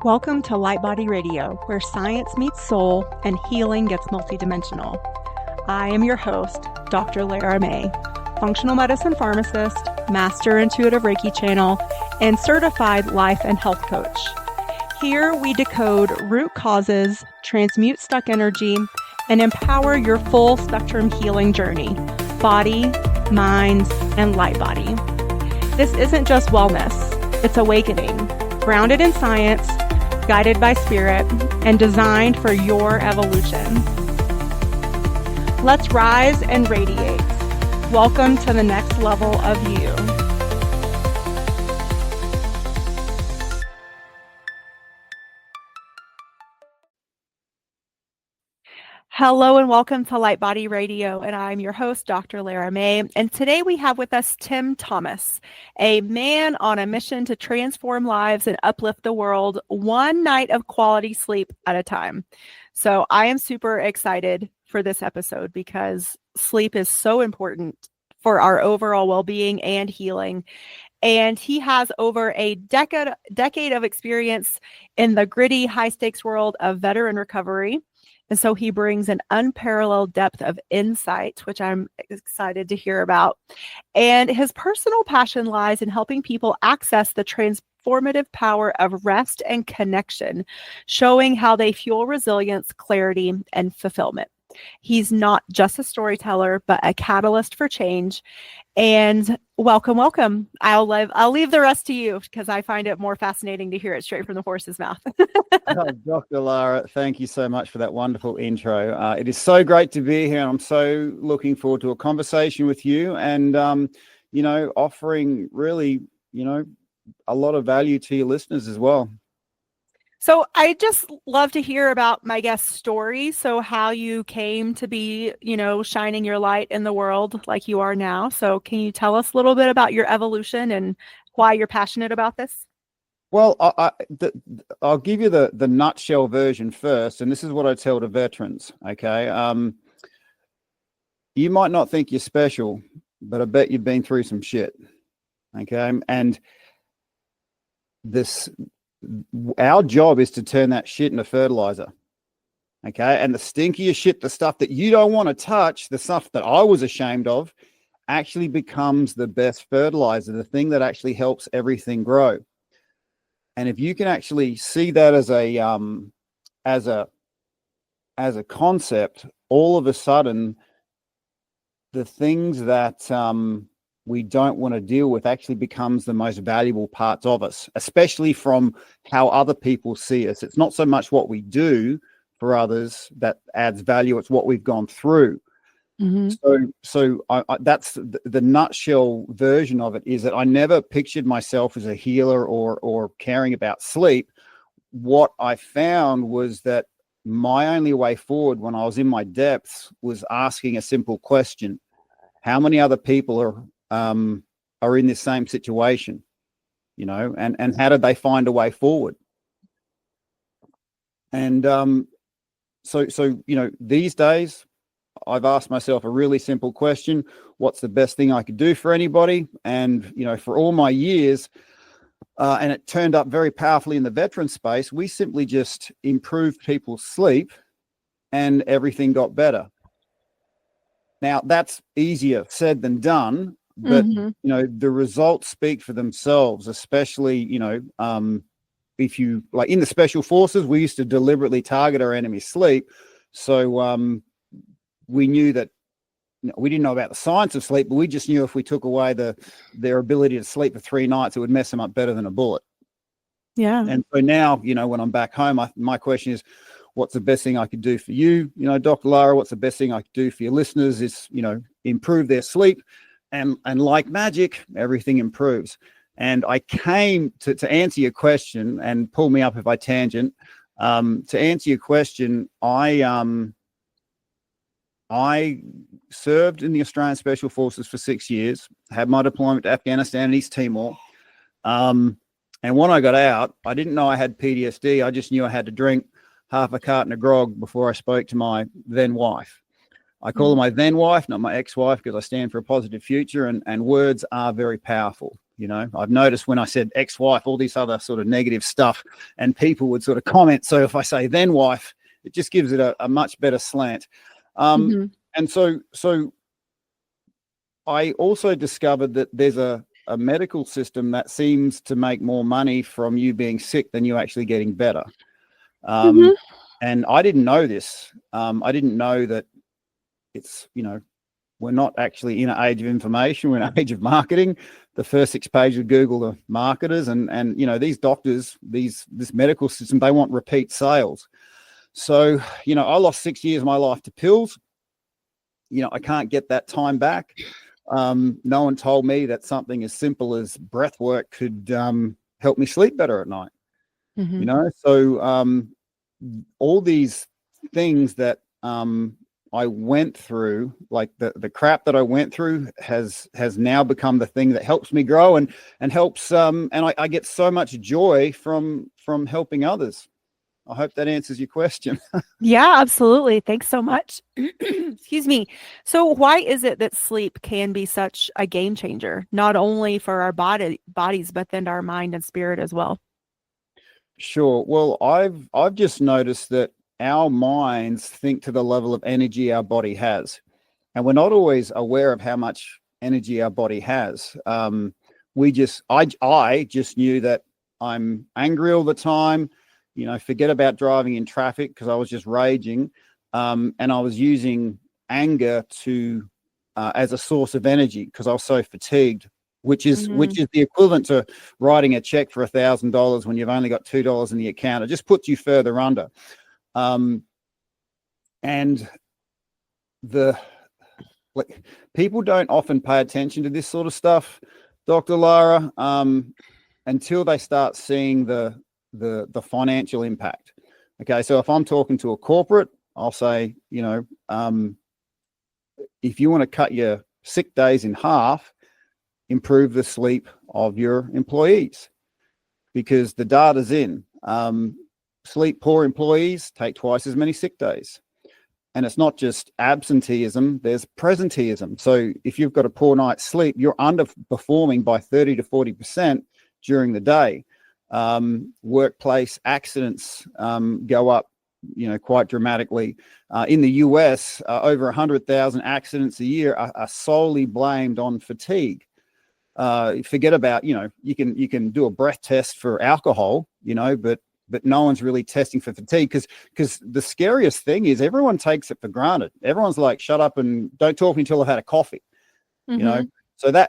Welcome to Light Body Radio, where science meets soul and healing gets multidimensional. I am your host, Dr. Lara May, functional medicine pharmacist, master intuitive Reiki channel, and certified life and health coach. Here we decode root causes, transmute stuck energy, and empower your full spectrum healing journey, body, mind, and light body. This isn't just wellness, it's awakening, grounded in science, guided by spirit, and designed for your evolution. Let's rise and radiate. Welcome to the next level of you. Hello and welcome to Light Body Radio, and I'm your host, Dr. Lara May. And today we have with us Tim Thomas, a man on a mission to transform lives and uplift the world one night of quality sleep at a time. So I am super excited for this episode because sleep is so important for our overall well-being and healing. And he has over a decade of experience in the gritty, high-stakes world of veteran recovery. And so he brings an unparalleled depth of insight, which I'm excited to hear about. And his personal passion lies in helping people access the transformative power of rest and connection, showing how they fuel resilience, clarity, and fulfillment. He's not just a storyteller, but a catalyst for change. And welcome. I'll leave the rest to you because I find it more fascinating to hear it straight from the horse's mouth. Dr. Lara, thank you so much for that wonderful intro. It is so great to be here, and I'm so looking forward to a conversation with you and, offering really, a lot of value to your listeners as well. So I just love to hear about my guest's story. So how you came to be, shining your light in the world like you are now. So can you tell us a little bit about your evolution and why you're passionate about this? Well, I'll give you the nutshell version first, and this is what I tell to veterans, okay? You might not think you're special, but I bet you've been through some shit, okay? And our job is to turn that shit into fertilizer, okay? And the stinkier shit, the stuff that you don't want to touch, the stuff that I was ashamed of, actually becomes the best fertilizer, the thing that actually helps everything grow. And if you can actually see that as a concept, all of a sudden, the things that we don't want to deal with actually becomes the most valuable parts of us, especially from how other people see us. It's not so much what we do for others that adds value. It's what we've gone through. Mm-hmm. So that's the nutshell version of it, is that I never pictured myself as a healer or caring about sleep. What I found was that my only way forward when I was in my depths was asking a simple question: how many other people are in this same situation, and how did they find a way forward? And so these days I've asked myself a really simple question: what's the best thing I could do for anybody? And for all my years, and it turned up very powerfully in the veteran space, we simply just improved people's sleep and everything got better. Now that's easier said than done. But, the results speak for themselves, especially, if you like in the special forces, we used to deliberately target our enemy's sleep. So we knew that we didn't know about the science of sleep, but we just knew if we took away their ability to sleep for 3 nights, it would mess them up better than a bullet. Yeah. And so now, when I'm back home, my question is, what's the best thing I could do for you? Dr. Lara, what's the best thing I could do for your listeners is, improve their sleep. And like magic, everything improves. And I came to answer your question, and pull me up if I tangent. To answer your question, I served in the Australian Special Forces for 6 years, had my deployment to Afghanistan and East Timor. And when I got out, I didn't know I had PTSD. I just knew I had to drink half a carton of grog before I spoke to my then wife. I call her my then wife, not my ex-wife, because I stand for a positive future, and words are very powerful. I've noticed when I said ex-wife, all this other sort of negative stuff, and people would sort of comment. So if I say then wife, it just gives it a much better slant. Mm-hmm. And so I also discovered that there's a medical system that seems to make more money from you being sick than you actually getting better. Mm-hmm. And I didn't know this. I didn't know that it's, we're not actually in an age of information. We're in an age of marketing. The first 6 pages of Google are marketers, and these doctors, this medical system, they want repeat sales. So, I lost 6 years of my life to pills. I can't get that time back. No one told me that something as simple as breath work could help me sleep better at night. Mm-hmm. So all these things that I went through, like the crap that I went through, has now become the thing that helps me grow and helps. And I get so much joy from helping others. I hope that answers your question. Yeah, absolutely. Thanks so much. Excuse me. So why is it that sleep can be such a game changer, not only for our bodies, but then our mind and spirit as well? Sure. Well, I've just noticed that our minds think to the level of energy our body has, and we're not always aware of how much energy our body has. I just knew that I'm angry all the time. Forget about driving in traffic because I was just raging, and I was using anger to as a source of energy because I was so fatigued. Which is Mm-hmm. the equivalent to writing a check for $1,000 when you've only got $2 in the account. It just puts you further under. And people don't often pay attention to this sort of stuff, Dr. Lara, until they start seeing the financial impact. Okay, so if I'm talking to a corporate, I'll say, if you want to cut your sick days in half, improve the sleep of your employees, because the data's in. Sleep poor employees take twice as many sick days. And it's not just absenteeism, there's presenteeism. So if you've got a poor night's sleep, you're underperforming by 30 to 40% during the day. Workplace accidents go up, quite dramatically. In the US, over 100,000 accidents a year are solely blamed on fatigue. Forget about, you can do a breath test for alcohol, but no one's really testing for fatigue, because the scariest thing is everyone takes it for granted. Everyone's like, shut up and don't talk until I've had a coffee. Mm-hmm. So the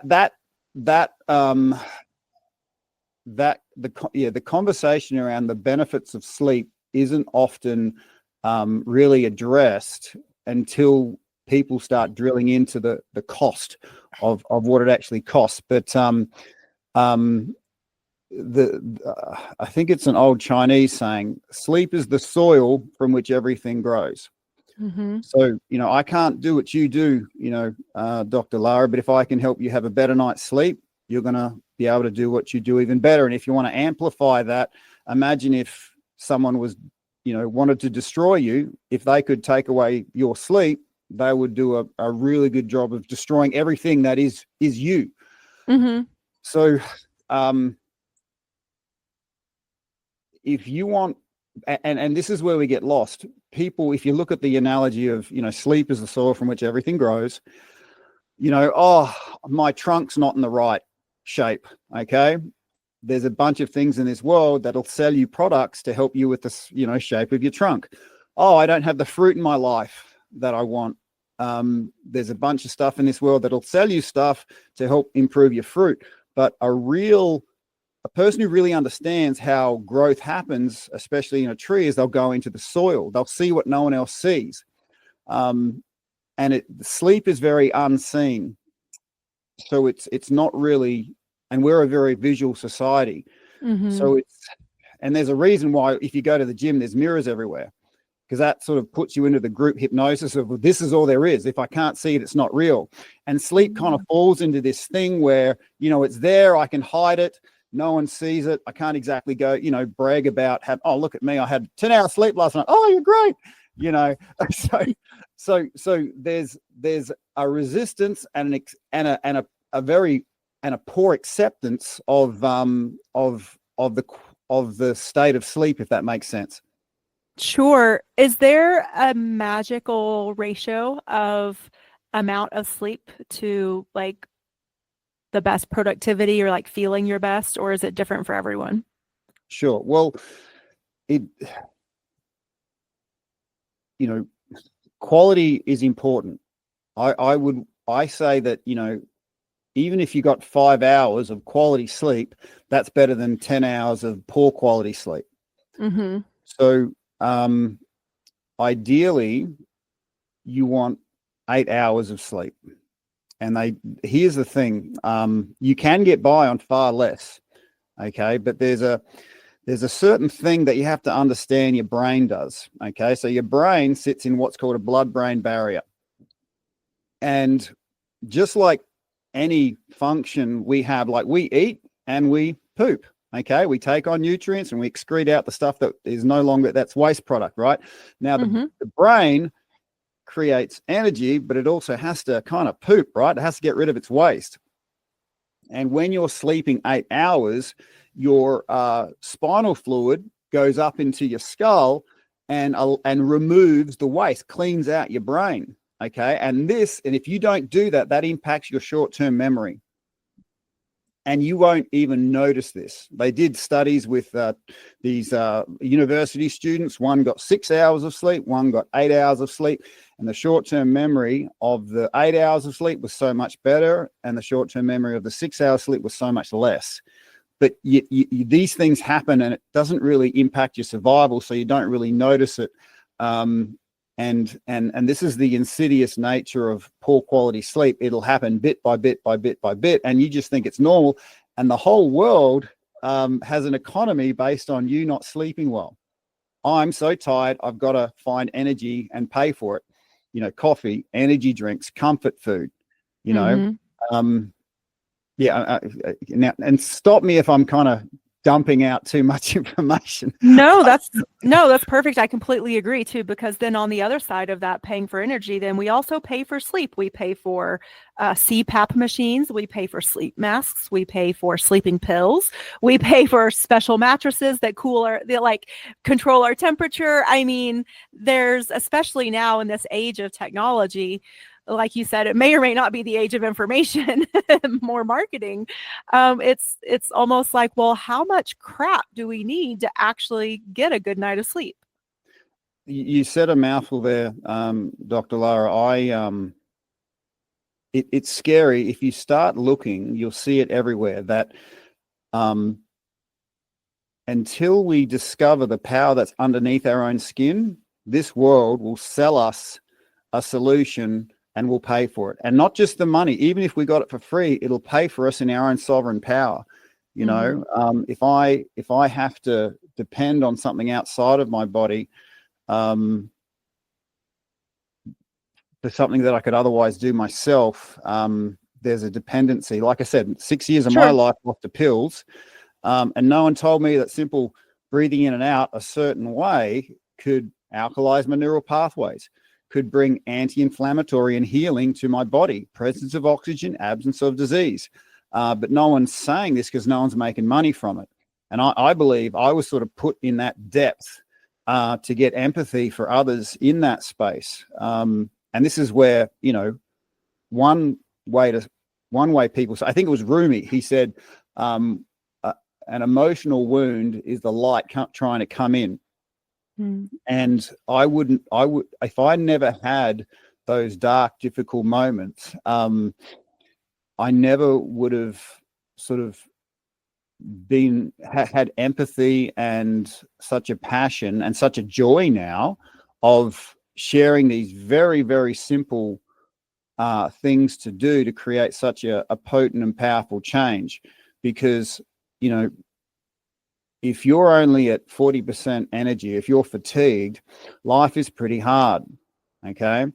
conversation around the benefits of sleep isn't often really addressed until people start drilling into the cost of what it actually costs. But I think it's an old Chinese saying, sleep is the soil from which everything grows. Mm-hmm. So, I can't do what you do, Dr. Lara, but if I can help you have a better night's sleep, you're going to be able to do what you do even better. And if you want to amplify that, imagine if someone was, wanted to destroy you. If they could take away your sleep, they would do a really good job of destroying everything that is you. Mm-hmm. So, if you want, and this is where we get lost. People, if you look at the analogy of, sleep is the soil from which everything grows, oh, my trunk's not in the right shape. Okay. There's a bunch of things in this world that'll sell you products to help you with the, shape of your trunk. Oh, I don't have the fruit in my life that I want. There's a bunch of stuff in this world that'll sell you stuff to help improve your fruit. But a person who really understands how growth happens, especially in a tree, is they'll go into the soil. They'll see what no one else sees. And sleep is very unseen. So it's not really, and we're a very visual society. Mm-hmm. So and there's a reason why if you go to the gym, there's mirrors everywhere, because that sort of puts you into the group hypnosis of, well, this is all there is. If I can't see it, it's not real. And sleep kind of falls into this thing where, it's there, I can hide it. No one sees it. I can't exactly go, brag about, oh, look at me, I had 10 hours sleep last night. Oh, you're great. So there's a resistance and a very and a poor acceptance of the state of sleep, if that makes sense. Sure. Is there a magical ratio of amount of sleep to like the best productivity or like feeling your best, or is it different for everyone? Sure. Well, it quality is important. I say that, even if you got 5 hours of quality sleep, that's better than 10 hours of poor quality sleep. Mm-hmm. So ideally, you want 8 hours of sleep. And here's the thing, you can get by on far less, okay? But there's a certain thing that you have to understand your brain does, okay? So your brain sits in what's called a blood-brain barrier. And just like any function we have, like we eat and we poop, okay? We take on nutrients and we excrete out the stuff that is no longer, that's waste product, right? Now, the brain creates energy, but it also has to kind of poop, right? It has to get rid of its waste. And when you're sleeping 8 hours, your spinal fluid goes up into your skull and removes the waste, cleans out your brain. Okay. And if you don't do that, that impacts your short-term memory. And you won't even notice this. They did studies with these university students. One got 6 hours of sleep, one got 8 hours of sleep. And the short-term memory of the 8 hours of sleep was so much better, and the short-term memory of the 6 hours sleep was so much less. But these things happen, and it doesn't really impact your survival, so you don't really notice it. And this is the insidious nature of poor quality sleep. It'll happen bit by bit by bit by bit, and you just think it's normal. And the whole world has an economy based on you not sleeping well. I'm so tired, I've got to find energy and pay for it. Coffee, energy drinks, comfort food, yeah. Now, and stop me if I'm kind of dumping out too much information. No, that's perfect. I completely agree too, because then on the other side of that, paying for energy, then we also pay for sleep. We pay for CPAP machines. We pay for sleep masks. We pay for sleeping pills. We pay for special mattresses that control our temperature. I mean, there's, especially now in this age of technology, like you said, it may or may not be the age of information, more marketing. It's almost like, well, how much crap do we need to actually get a good night of sleep? You said a mouthful there, Dr. Lara. It's scary. If you start looking, you'll see it everywhere, that until we discover the power that's underneath our own skin, this world will sell us a solution and we'll pay for it. And not just the money. Even if we got it for free, it'll pay for us in our own sovereign power. If I have to depend on something outside of my body for something that I could otherwise do myself, there's a dependency. Like I said, 6 years of my life off the pills, and no one told me that simple breathing in and out a certain way could alkalize my neural pathways, could bring anti-inflammatory and healing to my body, presence of oxygen, absence of disease. But no one's saying this because no one's making money from it. And I believe I was sort of put in that depth to get empathy for others in that space. And this is where, one way people say, I think it was Rumi, he said, an emotional wound is the light trying to come in. And I would, if I never had those dark, difficult moments, I never would have sort of had empathy and such a passion and such a joy now of sharing these very, very simple things to do to create such a potent and powerful change. Because, if you're only at 40% energy, if you're fatigued, life is pretty hard. Okay.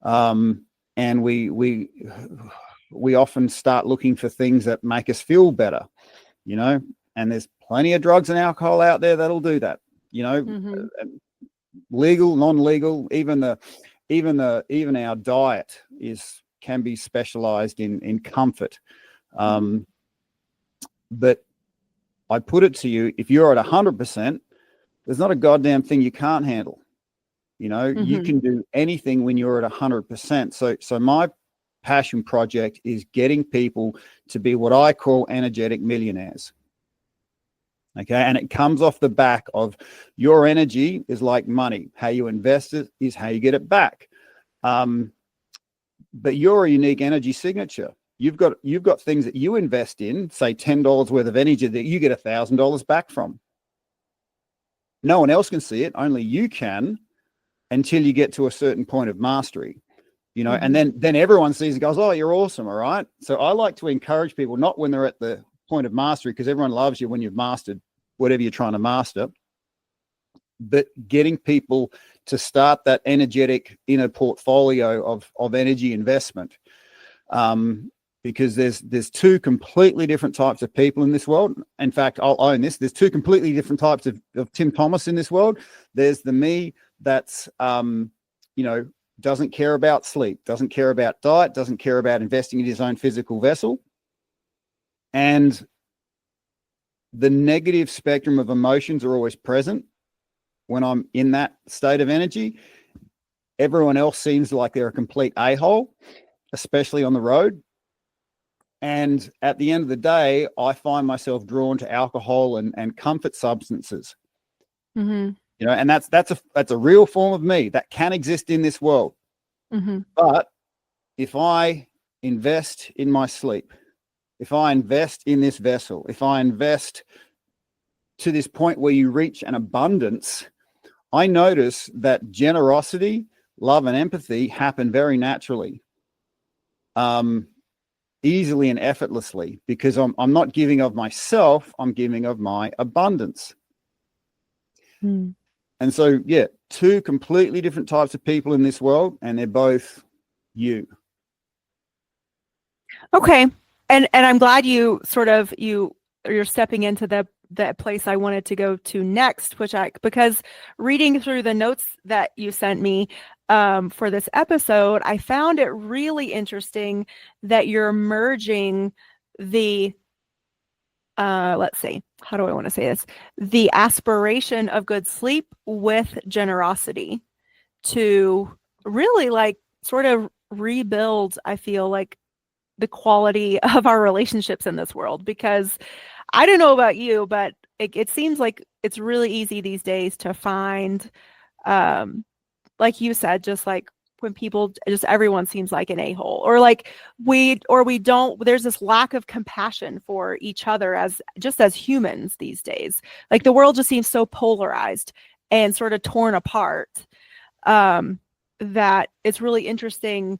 And we often start looking for things that make us feel better, and there's plenty of drugs and alcohol out there that'll do that, legal, non-legal, even our diet can be specialized in comfort. But I put it to you, if you're at 100%, there's not a goddamn thing you can't handle. You know, you can do anything when you're at 100%. So my passion project is getting people to be what I call energetic millionaires. Okay. And it comes off the back of your energy is like money. How you invest it is how you get it back. But you're a unique energy signature. You've got things that you invest in, say $10 worth of energy that you get $1,000 back from. No one else can see it. Only you can, until you get to a certain point of mastery, you know, and then everyone sees it, goes, oh, you're awesome. All right. So I like to encourage people, not when they're at the point of mastery, because everyone loves you when you've mastered whatever you're trying to master, but getting people to start that energetic inner portfolio of energy investment. Because there's two completely different types of people in this world. In fact, I'll own this. There's two completely different types of Tim Thomas in this world. There's the me that's, doesn't care about sleep, doesn't care about diet, doesn't care about investing in his own physical vessel. And the negative spectrum of emotions are always present when I'm in that state of energy. Everyone else seems like they're a complete a-hole, especially on the road. And at the end of the day, I find myself drawn to alcohol and comfort substances. You know, and that's a real form of me that can exist in this world. But if I invest in my sleep, if I invest in this vessel, if I invest to this point where you reach an abundance, I notice that generosity, love, and empathy happen very naturally, easily and effortlessly, because I'm not giving of myself, I'm giving of my abundance. And so, yeah, two completely different types of people in this world, and they're both you. Okay. And I'm glad you're stepping into the place I wanted to go to next, because reading through the notes that you sent me for this episode, I found it really interesting that you're merging the let's see, how do I want to say this? The aspiration of good sleep with generosity to really like sort of rebuild, I feel like, the quality of our relationships in this world. Because I don't know about you, but it seems like it's really easy these days to find, like you said, just like when everyone seems like an a-hole, or like we don't, there's this lack of compassion for each other as humans these days. Like the world just seems so polarized and sort of torn apart, that it's really interesting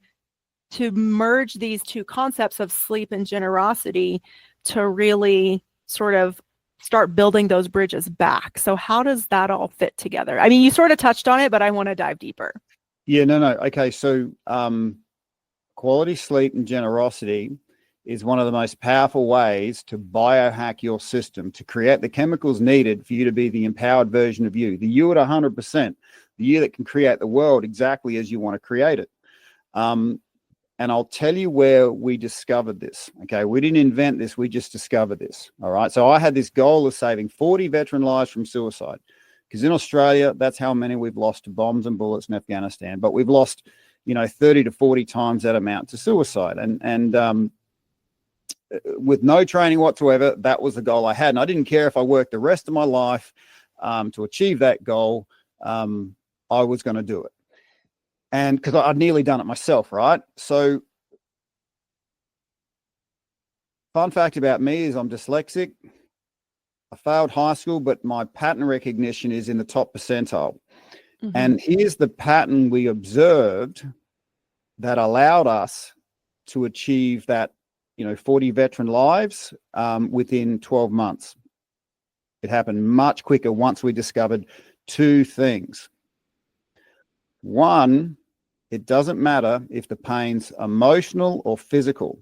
to merge these two concepts of sleep and generosity to really sort of start building those bridges back. So how does that all fit together? I mean, you sort of touched on it, but I want to dive deeper. Yeah, no. Okay. So quality sleep and generosity is one of the most powerful ways to biohack your system, to create the chemicals needed for you to be the empowered version of you, the you at 100%, the you that can create the world exactly as you want to create it. And I'll tell you where we discovered this. Okay. We didn't invent this. We just discovered this. All right. So I had this goal of saving 40 veteran lives from suicide. Because in Australia, that's how many we've lost to bombs and bullets in Afghanistan. But we've lost, 30 to 40 times that amount to suicide. And with no training whatsoever, that was the goal I had. And I didn't care if I worked the rest of my life to achieve that goal. I was going to do it. And because I'd nearly done it myself, right? So fun fact about me is I'm dyslexic. I failed high school, but my pattern recognition is in the top percentile. And here's the pattern we observed that allowed us to achieve that, 40 veteran lives within 12 months. It happened much quicker once we discovered two things. One, it doesn't matter if the pain's emotional or physical.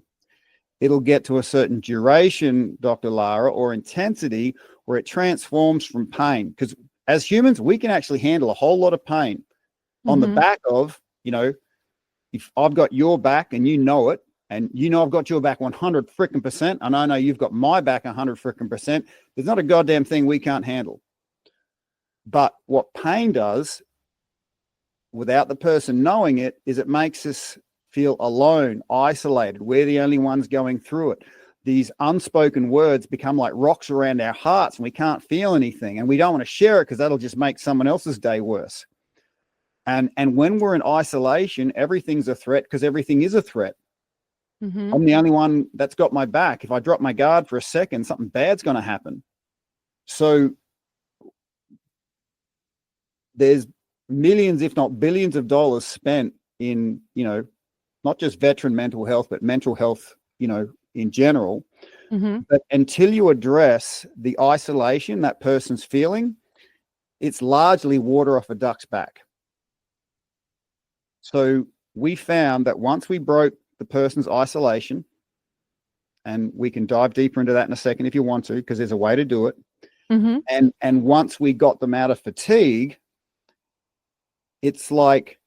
It'll get to a certain duration, Dr. Lara, or intensity where it transforms from pain. Because as humans, we can actually handle a whole lot of pain on the back of, if I've got your back and you know it, and I've got your back 100 freaking percent, and I know you've got my back 100 freaking percent. There's not a goddamn thing we can't handle. But what pain does, without the person knowing it, is it makes us feel alone, isolated. We're the only ones going through it. These unspoken words become like rocks around our hearts, and we can't feel anything, and we don't want to share it because that'll just make someone else's day worse. And when we're in isolation, everything's a threat because everything is a threat. Mm-hmm. I'm the only one that's got my back. If I drop my guard for a second, something bad's going to happen. So there's millions, if not billions of dollars spent in, not just veteran mental health, but mental health, in general. Mm-hmm. But until you address the isolation that person's feeling, it's largely water off a duck's back. So we found that once we broke the person's isolation, and we can dive deeper into that in a second if you want to, because there's a way to do it. Mm-hmm. And once we got them out of fatigue, it's like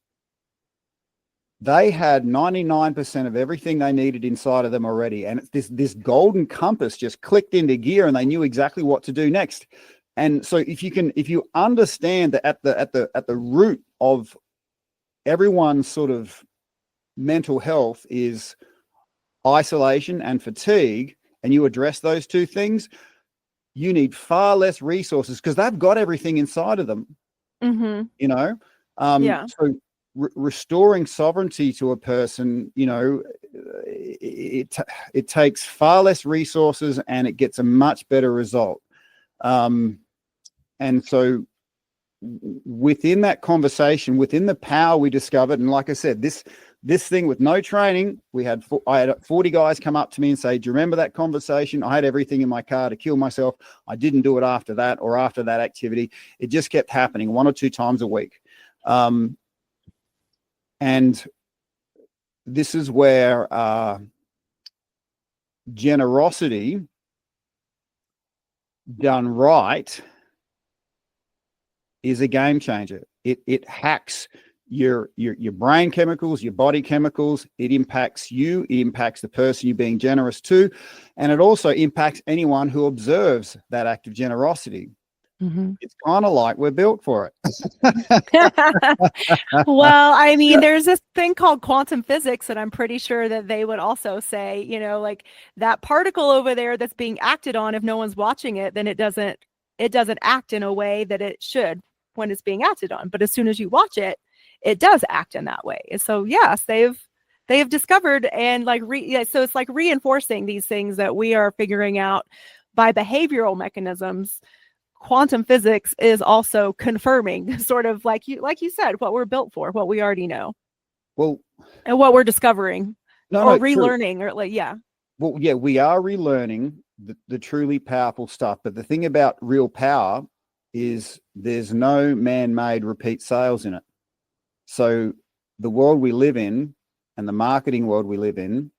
they had 99% of everything they needed inside of them already. And it's this golden compass just clicked into gear, and they knew exactly what to do next. And so if you understand that at the root of everyone's sort of mental health is isolation and fatigue, and you address those two things, you need far less resources because they've got everything inside of them. Mm-hmm. So restoring sovereignty to a person, it takes far less resources, and it gets a much better result. And so within that conversation, within the power we discovered, and like I said, this thing with no training, I had 40 guys come up to me and say, do you remember that conversation? I had everything in my car to kill myself. I didn't do it after that or after that activity. It just kept happening 1 or 2 times a week. And this is where generosity done right is a game changer. It hacks your brain chemicals, your body chemicals. It impacts you. It impacts the person you're being generous to, and it also impacts anyone who observes that act of generosity. Mm-hmm. It's kind of like we're built for it. Well, I mean, there's this thing called quantum physics, and I'm pretty sure that they would also say, like that particle over there that's being acted on, if no one's watching it, then it doesn't act in a way that it should when it's being acted on. But as soon as you watch it, it does act in that way. So yes, they've discovered, and so it's like reinforcing these things that we are figuring out by behavioral mechanisms. Quantum physics is also confirming, sort of like you said, what we're built for, what we already know. Well, and what we're discovering relearning, true. or Well, yeah, we are relearning the truly powerful stuff. But the thing about real power is there's no man-made repeat sales in it. So the world we live in and the marketing world we live in,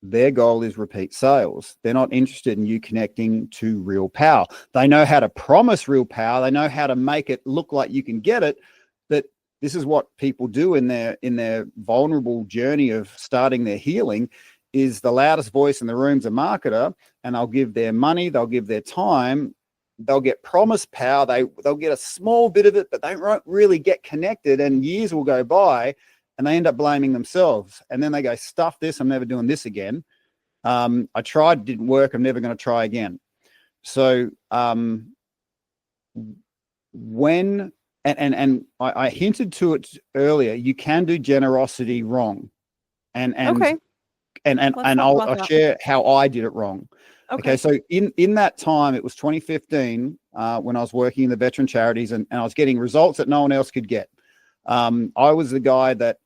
their goal is repeat sales. They're not interested in you connecting to real power. They know how to promise real power. They know how to make it look like you can get it. But this is what people do in their vulnerable journey of starting their healing. Is the loudest voice in the room's a marketer, and they'll give their money, they'll give their time, they'll get promised power, they'll get a small bit of it, but they won't really get connected, and years will go by, and they end up blaming themselves. And then they go, stuff this, I'm never doing this again. I tried, it didn't work, I'm never going to try again. So when, and I hinted to it earlier, you can do generosity wrong. And okay. And I'll share how I did it wrong. Okay. So in that time, it was 2015 when I was working in the veteran charities, and I was getting results that no one else could get. I was the guy that,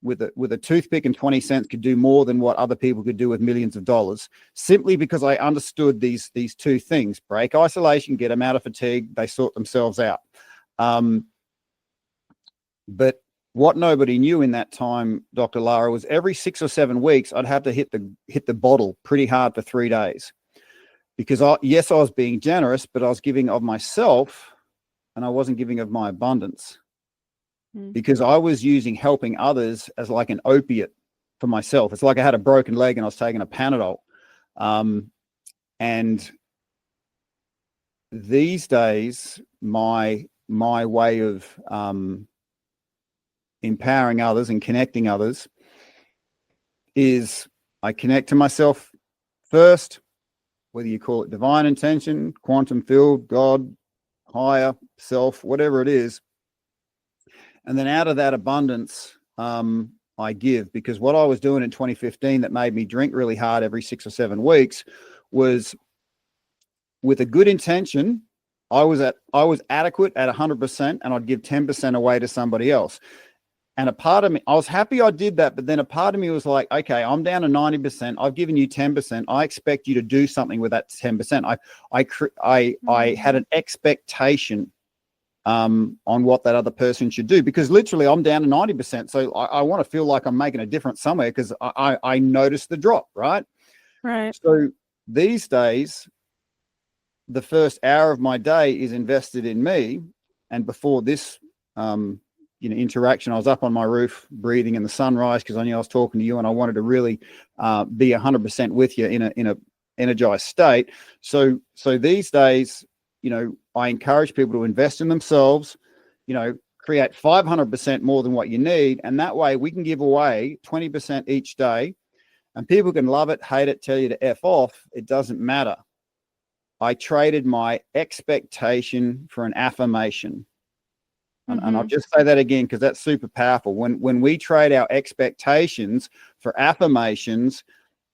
with a toothpick and 20 cents could do more than what other people could do with millions of dollars, simply because I understood these two things: break isolation, get them out of fatigue, they sort themselves out. But what nobody knew in that time, Dr. Lara, was every 6 or 7 weeks, I'd have to hit the bottle pretty hard for 3 days, because I was being generous, but I was giving of myself, and I wasn't giving of my abundance, because I was using helping others as like an opiate for myself. It's like I had a broken leg and I was taking a Panadol. And these days, my way of empowering others and connecting others is I connect to myself first, whether you call it divine intention, quantum field, God, higher self, whatever it is. And then out of that abundance, I give, because what I was doing in 2015 that made me drink really hard every 6 or 7 weeks was, with a good intention, I was adequate at 100%, and I'd give 10% away to somebody else. And a part of me, I was happy I did that, but then a part of me was like, okay, I'm down to 90%. I've given you 10%. I expect you to do something with that 10%. I had an expectation on what that other person should do, because literally I'm down to 90%. So I want to feel like I'm making a difference somewhere, because I noticed the drop, right? Right. So these days, the first hour of my day is invested in me. And before this, interaction, I was up on my roof breathing in the sunrise, because I knew I was talking to you, and I wanted to really be 100% with you in a energized state. So these days, I encourage people to invest in themselves, create 500% more than what you need. And that way we can give away 20% each day, and people can love it, hate it, tell you to F off. It doesn't matter. I traded my expectation for an affirmation. And I'll just say that again, because that's super powerful. When we trade our expectations for affirmations,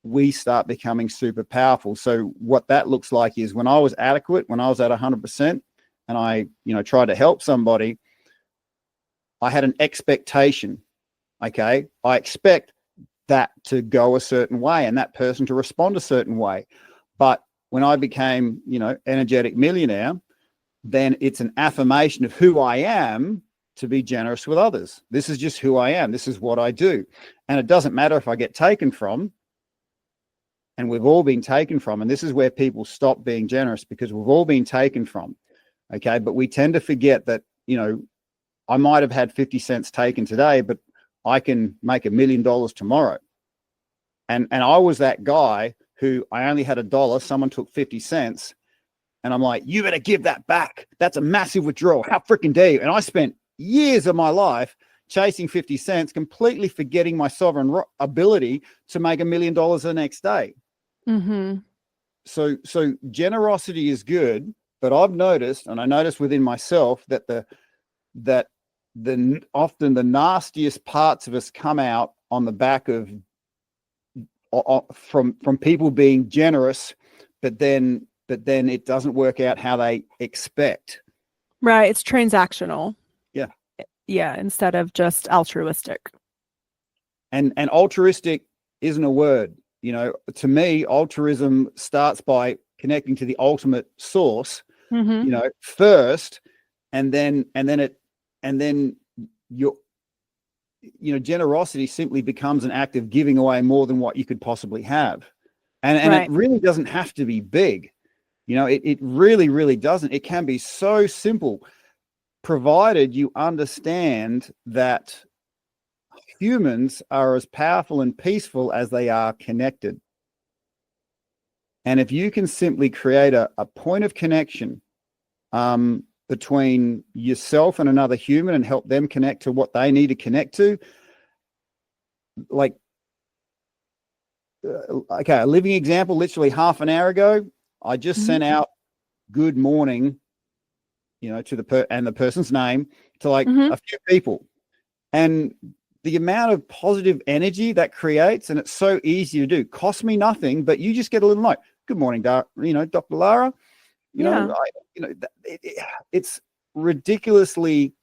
we start becoming super powerful. So what that looks like is, when I was adequate, when I was at 100%, and I, tried to help somebody, I had an expectation. Okay. I expect that to go a certain way and that person to respond a certain way. But when I became, energetic millionaire, then it's an affirmation of who I am to be generous with others. This is just who I am. This is what I do. And it doesn't matter if I get taken from, and we've all been taken from. And this is where people stop being generous, because we've all been taken from. Okay. But we tend to forget that, I might have had 50 cents taken today, but I can make $1 million tomorrow. And I was that guy who, I only had $1. Someone took 50 cents. And I'm like, you better give that back. That's a massive withdrawal. How freaking dare you? And I spent years of my life chasing 50 cents, completely forgetting my sovereign ability to make $1 million the next day. So generosity is good, but I've noticed, and I noticed within myself, that often the nastiest parts of us come out on the back of from people being generous, but then it doesn't work out how they expect. Right. It's transactional. Yeah. Yeah. Instead of just altruistic. And altruistic isn't a word. To me, altruism starts by connecting to the ultimate source, first, and then your, generosity simply becomes an act of giving away more than what you could possibly have. And right. It really doesn't have to be big. It really, really doesn't. It can be so simple, provided you understand that humans are as powerful and peaceful as they are connected. And if you can simply create a point of connection between yourself and another human, and help them connect to what they need to connect to, like, okay, a living example, literally half an hour ago, I just sent out good morning, to the person's name, to like a few people. And the amount of positive energy that creates, and it's so easy to do, costs me nothing, but you just get a little note. Good morning, Dr. Lara. It's ridiculously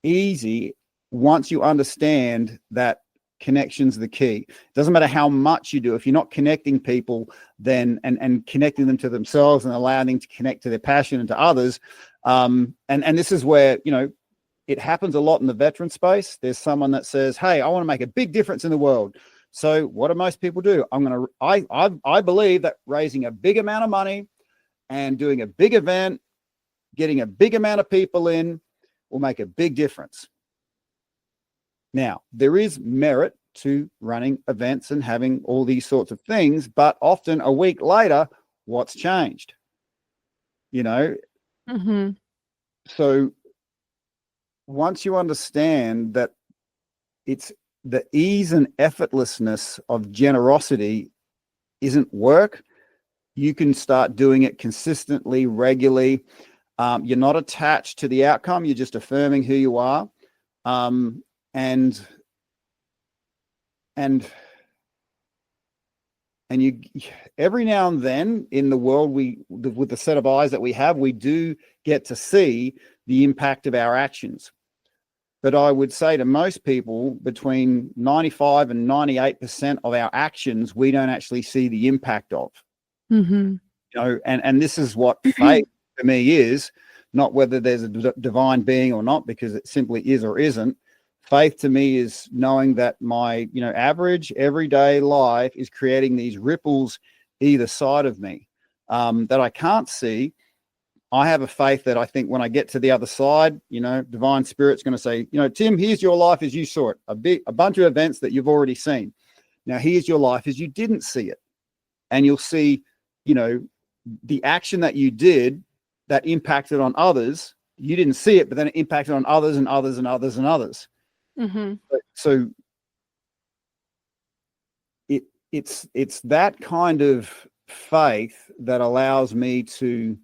easy once you understand that connection's the key. It doesn't matter how much you do. If you're not connecting people, then and connecting them to themselves and allowing them to connect to their passion and to others. And this is where, it happens a lot in the veteran space. There's someone that says, hey, I want to make a big difference in the world. So what do most people do? I believe that raising a big amount of money and doing a big event, getting a big amount of people in, will make a big difference. Now, there is merit to running events and having all these sorts of things. But often a week later, what's changed? Mm-hmm. So once you understand that it's the ease and effortlessness of generosity isn't work, you can start doing it consistently, regularly. You're not attached to the outcome. You're just affirming who you are. And you, every now and then in the world, with the set of eyes that we have, we do get to see the impact of our actions. But I would say to most people, between 95 and 98% of our actions, we don't actually see the impact of. Mm-hmm. And this is what faith for me is, not whether there's a divine being or not, because it simply is or isn't. Faith to me is knowing that my, average everyday life is creating these ripples either side of me that I can't see. I have a faith that I think when I get to the other side, divine spirit's going to say, Tim, here's your life as you saw it, a bunch of events that you've already seen. Now here's your life as you didn't see it. And you'll see, the action that you did that impacted on others. You didn't see it, but then it impacted on others and others and others and others. Mm-hmm. So it's that kind of faith that allows me to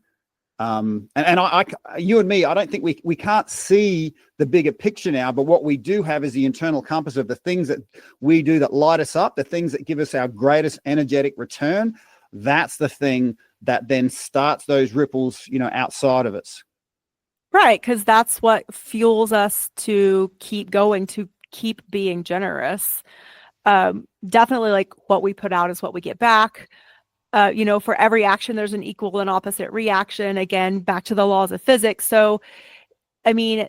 I you and me, I don't think we can't see the bigger picture now, but what we do have is the internal compass of the things that we do that light us up, the things that give us our greatest energetic return. That's the thing that then starts those ripples, outside of us. Right, because that's what fuels us to keep going, to keep being generous. Definitely, like, what we put out is what we get back. For every action, there's an equal and opposite reaction. Again, back to the laws of physics. So, I mean,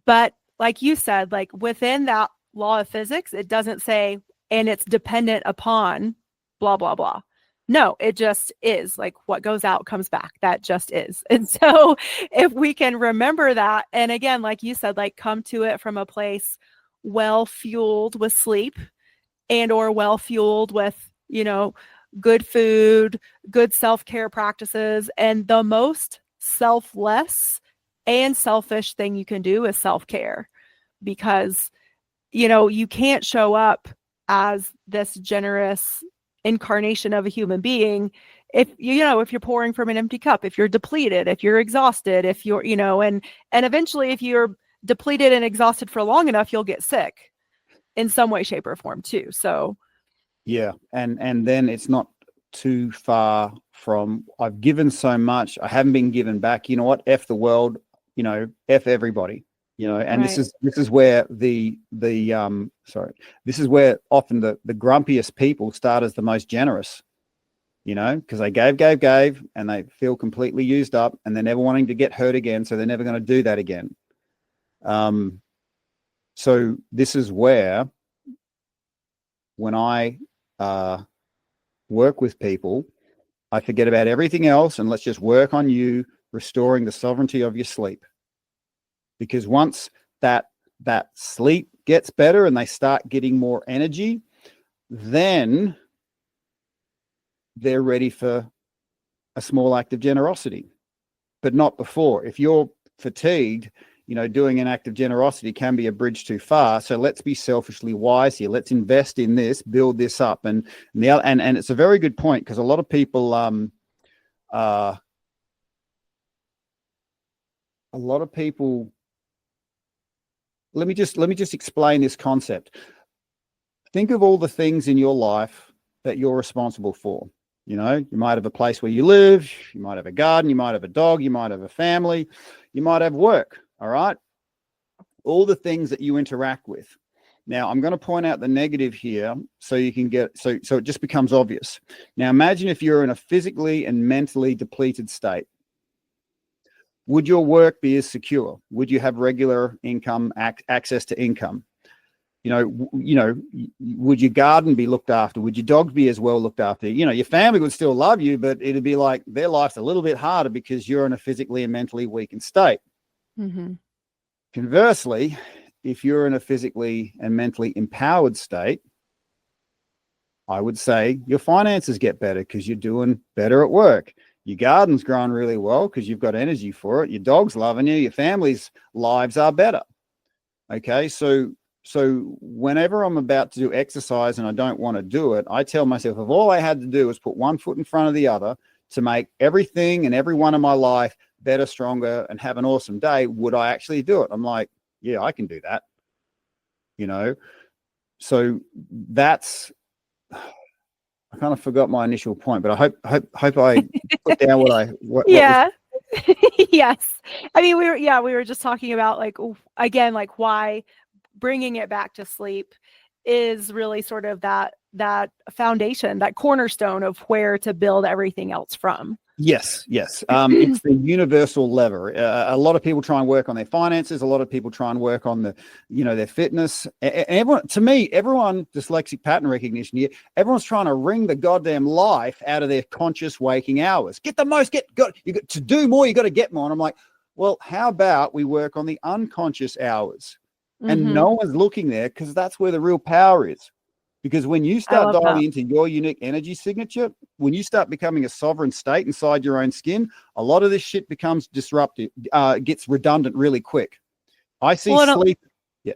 but like you said, like within that law of physics, it doesn't say, and it's dependent upon blah, blah, blah. No, it just is. Like, what goes out comes back. That just is. And so if we can remember that, and again, like you said, like come to it from a place well fueled with sleep and or well fueled with, good food, good self-care practices, and the most selfless and selfish thing you can do is self-care, because you can't show up as this generous incarnation of a human being if you're pouring from an empty cup, if you're depleted, if you're exhausted, if you're and eventually if you're depleted and exhausted for long enough, you'll get sick in some way, shape, or form too. So yeah, and then it's not too far from I've given so much, I haven't been given back. You know what? F the world, F everybody. And right. this is where this is where often the grumpiest people start as the most generous, because they gave, and they feel completely used up, and they're never wanting to get hurt again, so they're never going to do that again. So this is where, when I work with people, I forget about everything else, and let's just work on you restoring the sovereignty of your sleep. Because once that sleep gets better and they start getting more energy, then they're ready for a small act of generosity, but not before. If you're fatigued, doing an act of generosity can be a bridge too far. So let's be selfishly wise here. Let's invest in this, build this up. And it's a very good point, because a lot of people, let me just explain this concept. Think of all the things in your life that you're responsible for. You might have a place where you live, you might have a garden, you might have a dog, you might have a family, you might have work. All right. All the things that you interact with. Now, I'm going to point out the negative here so you can so it just becomes obvious. Now, imagine if you're in a physically and mentally depleted state. Would your work be as secure? Would you have regular income, access to income? Would your garden be looked after? Would your dogs be as well looked after? Your family would still love you, but it'd be like their life's a little bit harder because you're in a physically and mentally weakened state. Mm-hmm. Conversely, if you're in a physically and mentally empowered state, I would say your finances get better because you're doing better at work. Your garden's growing really well because you've got energy for it. Your dog's loving you. Your family's lives are better. Okay, so whenever I'm about to do exercise and I don't want to do it, I tell myself if all I had to do was put one foot in front of the other to make everything and everyone in my life better, stronger, and have an awesome day, would I actually do it? I'm like, yeah, I can do that. You know, so that's, I kind of forgot my initial point, but I hope I put down what was. Yeah. Yes. I mean, we were just talking about like, again, like why bringing it back to sleep is really sort of that foundation, that cornerstone of where to build everything else from. Yes. It's the universal lever. A lot of people try and work on their finances. A lot of people try and work on their fitness. Everyone, to me, everyone, dyslexic pattern recognition here, everyone's trying to wring the goddamn life out of their conscious waking hours. Get the most, you got to do more. You got to get more. And I'm like, well, how about we work on the unconscious hours? And no one's looking there because that's where the real power is. Because when you start dialing into your unique energy signature, when you start becoming a sovereign state inside your own skin, a lot of this shit becomes disruptive, gets redundant really quick. I see sleep.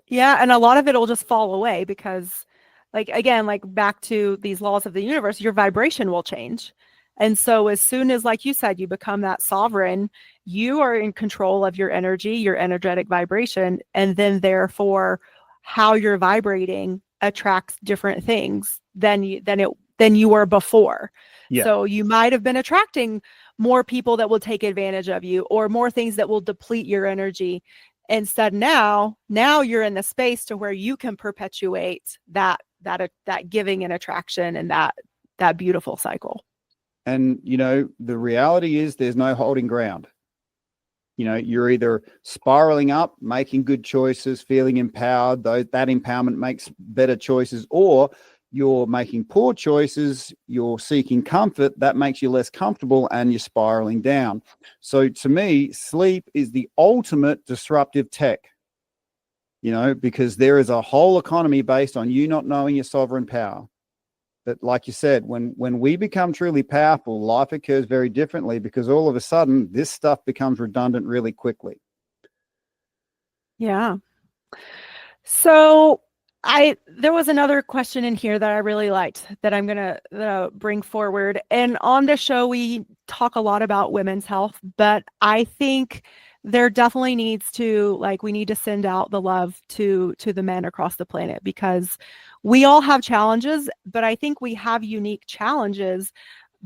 Yeah. And a lot of it will just fall away because, like, again, like back to these laws of the universe, your vibration will change. And so as soon as, like you said, you become that sovereign, you are in control of your energy, your energetic vibration, and then therefore how you're vibrating attracts different things than you were before. Yeah. So you might have been attracting more people that will take advantage of you or more things that will deplete your energy. Instead, now you're in the space to where you can perpetuate that giving and attraction and that beautiful cycle. And, the reality is there's no holding ground. You're either spiraling up, making good choices, feeling empowered, though that empowerment makes better choices, or you're making poor choices, you're seeking comfort, that makes you less comfortable and you're spiraling down. So to me, sleep is the ultimate disruptive tech, because there is a whole economy based on you not knowing your sovereign power. But like you said, when we become truly powerful, life occurs very differently because all of a sudden this stuff becomes redundant really quickly. Yeah. So there was another question in here that I really liked that I'm going to bring forward. And on the show, we talk a lot about women's health, but I think there definitely needs to, we need to send out the love to the men across the planet because we all have challenges, but I think we have unique challenges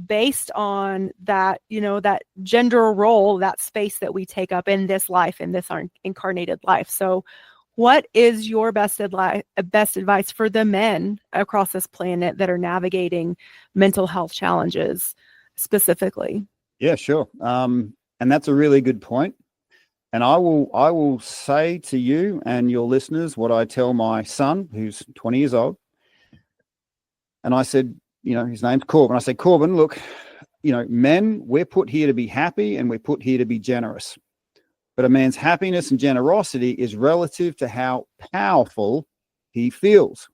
based on that, that gender role, that space that we take up in this life, in this incarnated life. So what is your best advice for the men across this planet that are navigating mental health challenges specifically? Yeah, sure. And that's a really good point. And I will say to you and your listeners what I tell my son, who's 20 years old. And I said, his name's Corbin. I said, Corbin, look, men, we're put here to be happy and we're put here to be generous. But a man's happiness and generosity is relative to how powerful he feels.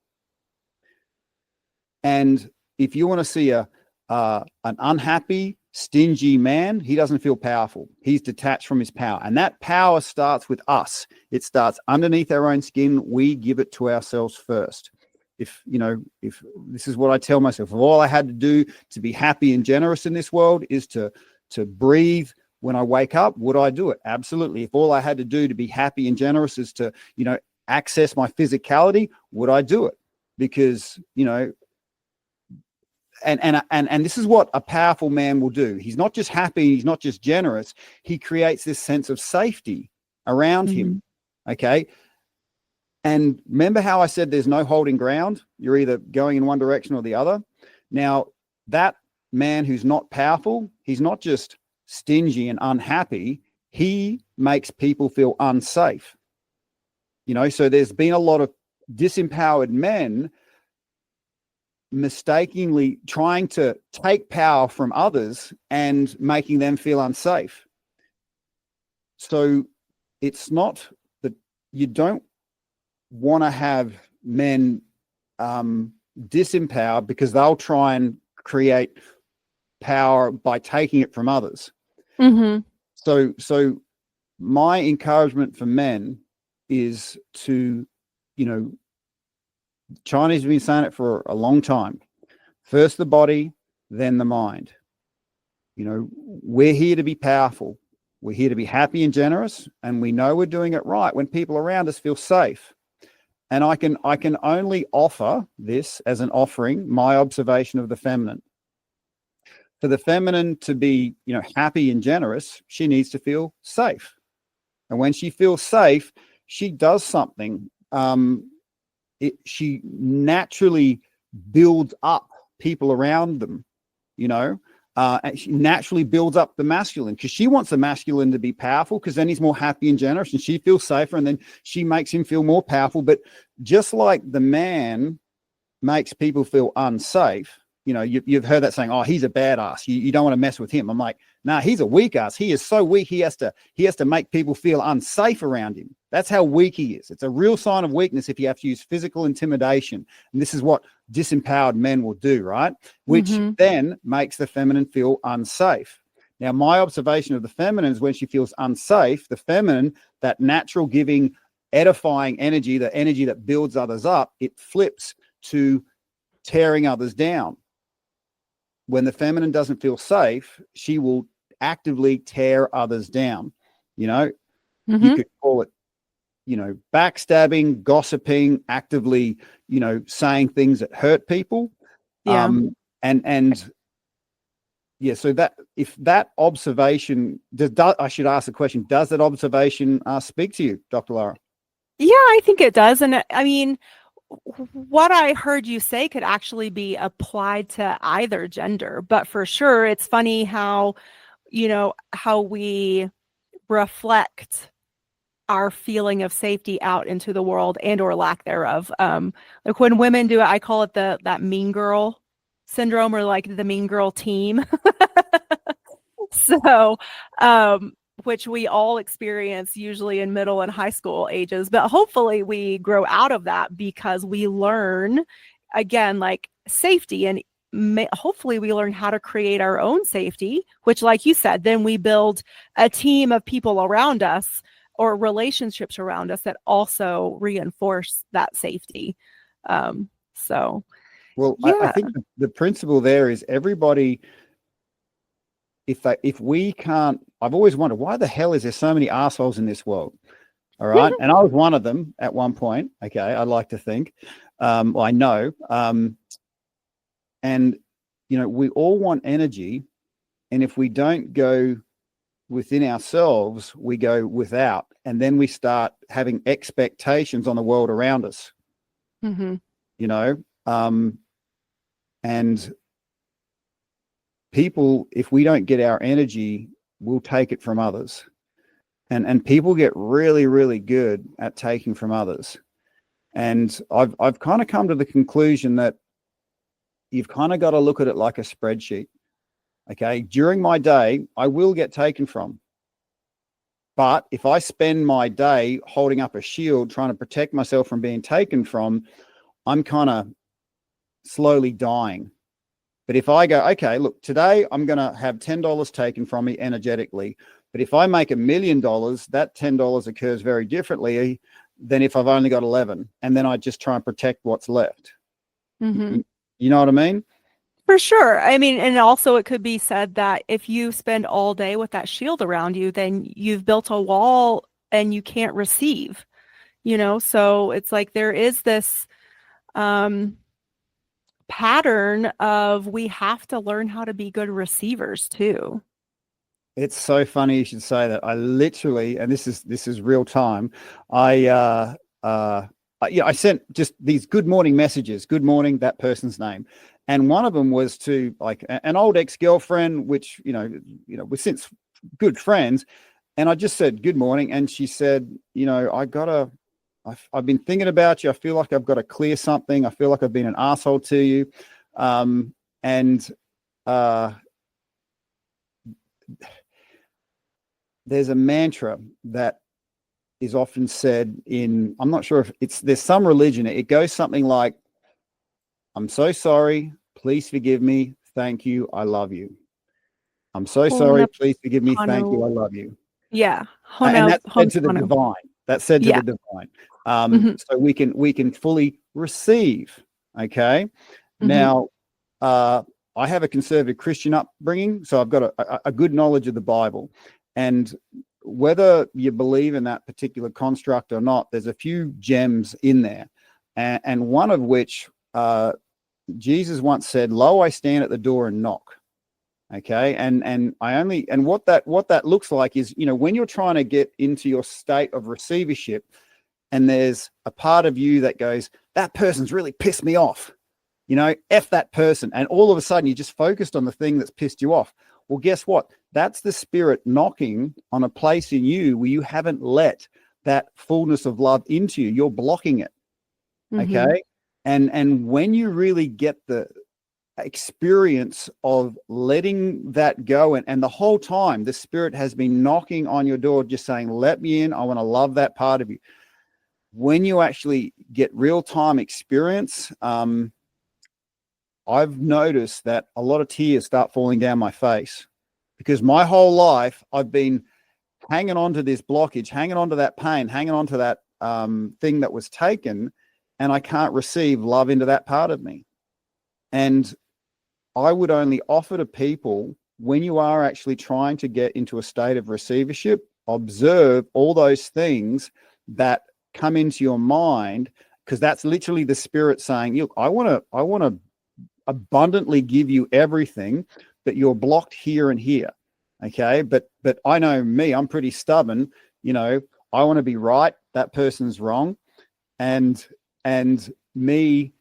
And if you want to see an unhappy, stingy man, he doesn't feel powerful. He's detached from his power. And that power starts with us. It starts underneath our own skin. We give it to ourselves first. If this is what I tell myself, if all I had to do to be happy and generous in this world is to breathe when I wake up, would I do it? Absolutely. If all I had to do to be happy and generous is to, access my physicality, would I do it? Because, and this is what a powerful man will do. He's not just happy, he's not just generous. He creates this sense of safety around him. Okay. And remember how I said there's no holding ground? You're either going in one direction or the other. Now, that man who's not powerful, he's not just stingy and unhappy, he makes people feel unsafe. So there's been a lot of disempowered men mistakenly trying to take power from others and making them feel unsafe. So it's not that you don't want to have men disempowered because they'll try and create power by taking it from others. Mm-hmm. So my encouragement for men is to, Chinese have been saying it for a long time. First the body, then the mind. We're here to be powerful. We're here to be happy and generous, and we know we're doing it right when people around us feel safe. And I can only offer this as an offering, my observation of the feminine. For the feminine to be, happy and generous, she needs to feel safe. And when she feels safe, she does something. She naturally builds up people around them, and she naturally builds up the masculine because she wants the masculine to be powerful because then he's more happy and generous and she feels safer and then she makes him feel more powerful. But just like the man makes people feel unsafe, you've heard that saying, oh, he's a badass. You don't want to mess with him. I'm like, nah, he's a weak ass. He is so weak. He has to make people feel unsafe around him. That's how weak he is. It's a real sign of weakness if you have to use physical intimidation. And this is what disempowered men will do, right? Which then makes the feminine feel unsafe. Now, my observation of the feminine is when she feels unsafe, the feminine, that natural giving, edifying energy, the energy that builds others up, it flips to tearing others down. When the feminine doesn't feel safe, she will actively tear others down. You could call it, backstabbing, gossiping, actively, saying things that hurt people. Yeah. So that if that observation I should ask the question, does that observation speak to you, Dr. Lara? Yeah, I think it does. And I mean, what I heard you say could actually be applied to either gender, but for sure, it's funny how, how we reflect our feeling of safety out into the world and or lack thereof. Like when women do it, I call it that mean girl syndrome, or like the mean girl team. So, which we all experience usually in middle and high school ages, but hopefully we grow out of that because we learn, again, like safety, and hopefully we learn how to create our own safety, which, like you said, then we build a team of people around us or relationships around us that also reinforce that safety. So, well, yeah. I think the principle there is everybody, if we can't, I've always wondered, why the hell is there so many assholes in this world? All right. And I was one of them at one point. Okay. I like to think, I know. And, we all want energy. And if we don't go within ourselves, we go without. And then we start having expectations on the world around us, and people, if we don't get our energy, we'll take it from others. And people get really, really good at taking from others. And I've kind of come to the conclusion that you've kind of got to look at it like a spreadsheet. Okay. During my day, I will get taken from. But if I spend my day holding up a shield, trying to protect myself from being taken from, I'm kind of slowly dying. But if I go, okay, look, today I'm going to have $10 taken from me energetically. But if I make $1 million, that $10 occurs very differently than if I've only got 11. And then I just try and protect what's left. You know what I mean? For sure. I mean, and also it could be said that if you spend all day with that shield around you, then you've built a wall and you can't receive, so it's like there is this pattern of we have to learn how to be good receivers too. It's so funny you should say that. I literally, and this is real time, I sent just these good morning messages, good morning, that person's name. And one of them was to like an old ex-girlfriend, which, we're since good friends. And I just said, good morning. And she said, I've been thinking about you. I feel like I've got to clear something. I feel like I've been an asshole to you. There's a mantra that is often said in, I'm not sure if there's some religion. It goes something like, I'm so sorry. Please forgive me. Thank you. I love you. I'm so sorry. Ho'oponopono. Please forgive me. Thank you. I love you. Yeah. And that's said to the Ho'oponopono. divine. That's said to Yeah. the divine. Mhm. So we can fully receive. Okay. Mhm. Now, I have a conservative Christian upbringing, so I've got a good knowledge of the Bible. And whether you believe in that particular construct or not, there's a few gems in there. And one of which Jesus once said, "Lo, I stand at the door and knock." Okay. And what that looks like is, when you're trying to get into your state of receivership, and there's a part of you that goes, that person's really pissed me off. F that person. And all of a sudden you're just focused on the thing that's pissed you off. Well, guess what? That's the spirit knocking on a place in you where you haven't let that fullness of love into you. You're blocking it. Mhm. Okay. And when you really get the experience of letting that go, and the whole time the spirit has been knocking on your door, just saying, let me in. I want to love that part of you. When you actually get real-time experience, I've noticed that a lot of tears start falling down my face, because my whole life I've been hanging on to this blockage, hanging on to that pain, hanging on to that thing that was taken, and I can't receive love into that part of me. And I would only offer to people, when you are actually trying to get into a state of receivership, observe all those things that come into your mind, because that's literally the spirit saying, look, I want to abundantly give you everything, but you're blocked here and here. Okay. But I know me, I'm pretty stubborn. I want to be right. That person's wrong. And me,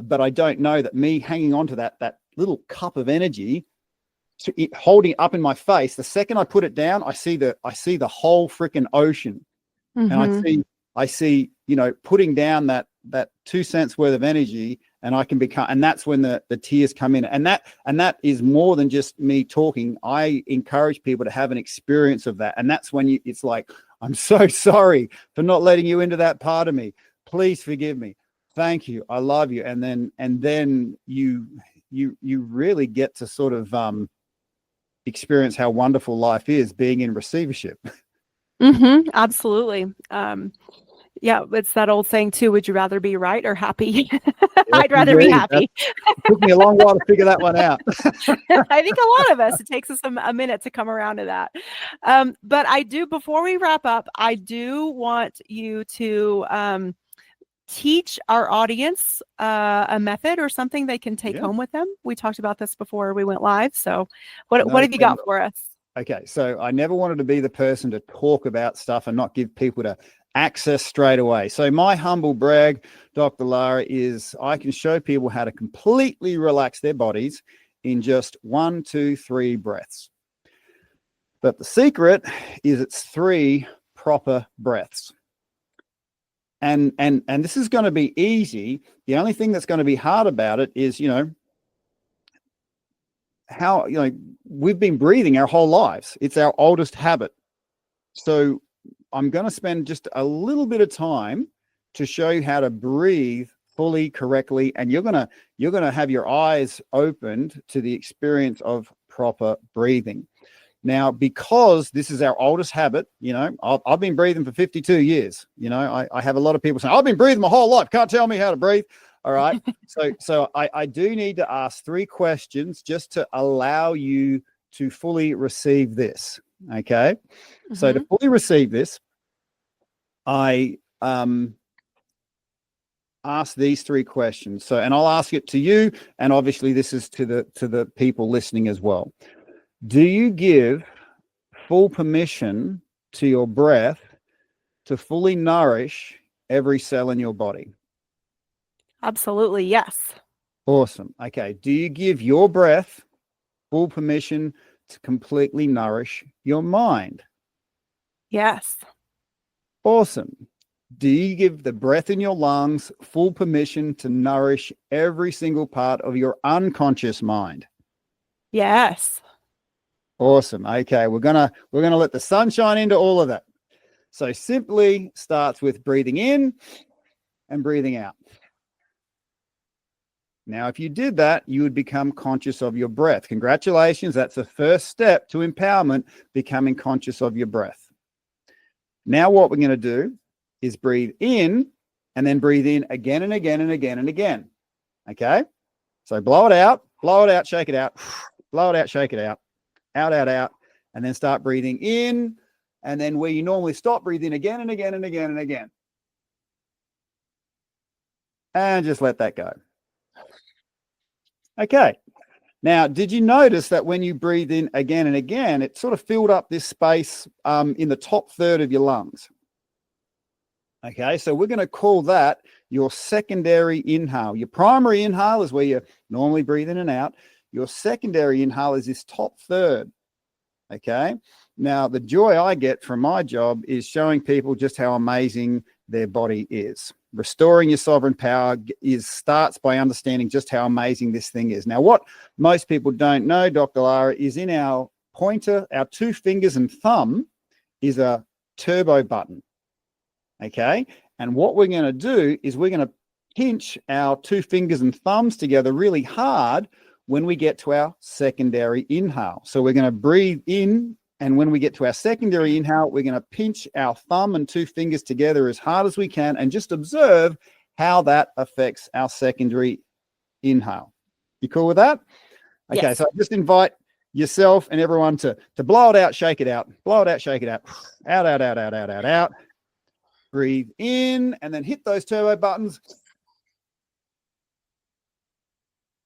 but I don't know that me hanging on to that little cup of energy, holding it up in my face, the second I put it down, I see the whole freaking ocean. And Mhm. I see, putting down that 2 cents worth of energy, and I can become, and that's when the tears come in. And that is more than just me talking. I encourage people to have an experience of that. And that's when it's like, I'm so sorry for not letting you into that part of me. Please forgive me. Thank you. I love you. And then you really get to sort of experience how wonderful life is being in receivership. Mhm. Absolutely. Yeah, it's that old saying too, would you rather be right or happy? Yes, I'd rather be indeed. happy. It took me a long while to figure that one out. I think a lot of us, it takes us a minute to come around to that. But before we wrap up, I do want you to teach our audience a method or something they can take Yeah, home with them. We talked about this before we went live. So what no have you problem. got for us? Okay, so I never wanted to be the person to talk about stuff and not give people to access straight away. So my humble brag, Dr. Lara, is I can show people how to completely relax their bodies in just 1, 2, 3 breaths. But the secret is it's 3 proper breaths. And this is going to be easy. The only thing that's going to be hard about it is, how, we've been breathing our whole lives. It's our oldest habit. So I'm going to spend just a little bit of time to show you how to breathe fully, correctly, and you're going to have your eyes opened to the experience of proper breathing. Now, because this is our oldest habit, I've been breathing for 52 years. I have a lot of people saying, I've been breathing my whole life. Can't tell me how to breathe. All right. So I do need to ask 3 questions just to allow you to fully receive this. Okay. Mm-hmm. So to fully receive this, I ask these 3 questions. So, and I'll ask it to you, and obviously this is to the people listening as well. Do you give full permission to your breath to fully nourish every cell in your body? Absolutely. Yes. Awesome. Okay. Do you give your breath full permission to completely nourish your mind? Yes. Awesome. Do you give the breath in your lungs full permission to nourish every single part of your unconscious mind? Yes. Awesome. Okay, we're gonna let the sunshine into all of that. So simply starts with breathing in and breathing out. Now, if you did that, you would become conscious of your breath. Congratulations. That's the first step to empowerment, becoming conscious of your breath. Now, what we're going to do is breathe in and then breathe in again and again and again and again. Okay? So blow it out, shake it out, blow it out, shake it out, out, and then start breathing in. And then where you normally stop, breathe in again and again and again and again. And just let that go. Okay. Now, did you notice that when you breathe in again and again, it sort of filled up this space in the top third of your lungs? Okay, so we're going to call that your secondary inhale. Your primary inhale is where you normally breathe in and out. Your secondary inhale is this top third. Okay, now the joy I get from my job is showing people just how amazing their body is. Restoring your sovereign power starts by understanding just how amazing this thing is. Now, what most people don't know, Dr. Lara, is in our pointer, our 2 fingers and thumb is a turbo button. Okay, and what we're going to do is we're going to pinch our 2 fingers and thumbs together really hard when we get to our secondary inhale. So we're going to breathe in, and when we get to our secondary inhale, we're going to pinch our thumb and 2 fingers together as hard as we can and just observe how that affects our secondary inhale. You cool with that? Okay, Yes. so I just invite yourself and everyone to blow it out, shake it out, blow it out, shake it out, out, out, out, out, out, out, out. Breathe in and then hit those turbo buttons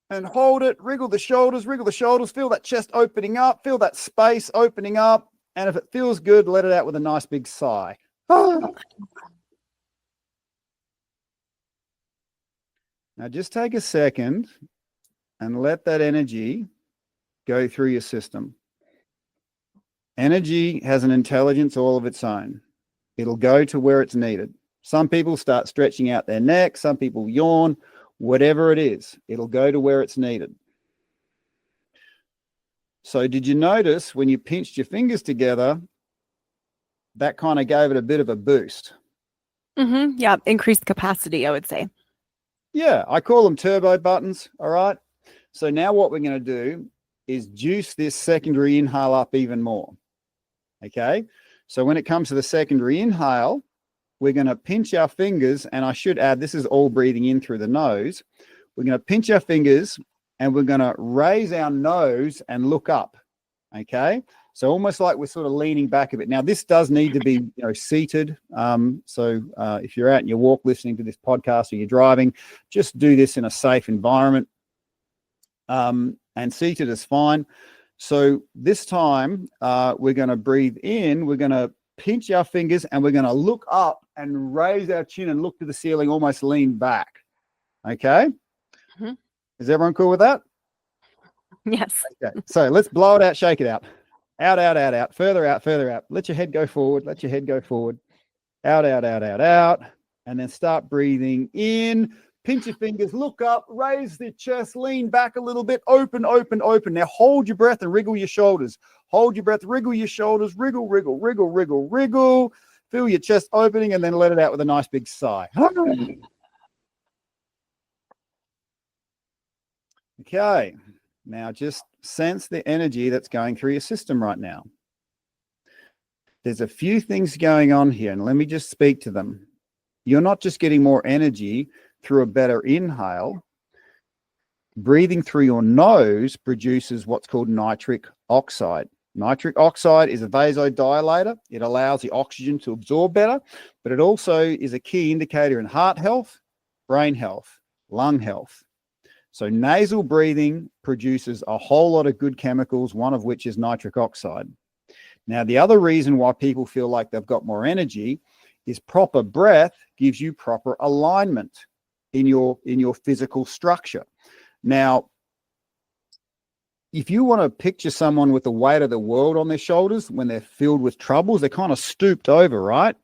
and hold it. Wriggle the shoulders, feel that chest opening up, feel that space opening up. And if it feels good, let it out with a nice big sigh. Now just take a second and let that energy go through your system. Energy has an intelligence all of its own. It'll go to where it's needed. Some people start stretching out their neck. Some people yawn. Whatever it is, it'll go to where it's needed. So did you notice when you pinched your fingers together, that kind of gave it a bit of a boost? Mm-hmm. Yeah, increased capacity, I would say. Yeah, I call them turbo buttons, all right? So now what we're going to do is juice this secondary inhale up even more, okay? So when it comes to the secondary inhale, we're going to pinch our fingers, and I should add, this is all breathing in through the nose. We're going to pinch our fingers, and we're going to raise our nose and look up, okay? So almost like we're sort of leaning back a bit. Now, this does need to be seated. If you're out and you walk listening to this podcast or you're driving, just do this in a safe environment. And seated is fine. So this time we're going to breathe in, we're going to pinch our fingers, and we're going to look up and raise our chin and look to the ceiling, almost lean back. Okay? Mm-hmm. Is everyone cool with that? Yes. Okay. So let's blow it out, shake it out. Out, out, out, out. Further out, further out. Let your head go forward. Let your head go forward. Out, out, out, out, out. And then start breathing in. Pinch your fingers, look up, raise the chest, lean back a little bit, open, open, open. Now hold your breath and wriggle your shoulders. Hold your breath, wriggle your shoulders, wriggle, wriggle, wriggle, wriggle, wriggle. Feel your chest opening and then let it out with a nice big sigh. Okay, now just sense the energy that's going through your system right now. There's a few things going on here, and let me just speak to them. You're not just getting more energy through a better inhale. Breathing through your nose produces what's called nitric oxide. Nitric oxide is a vasodilator. It allows the oxygen to absorb better, but it also is a key indicator in heart health, brain health, lung health. So nasal breathing produces a whole lot of good chemicals, one of which is nitric oxide. Now, the other reason why people feel like they've got more energy is proper breath gives you proper alignment in your physical structure. Now, if you want to picture someone with the weight of the world on their shoulders when they're filled with troubles, they're kind of stooped over, right?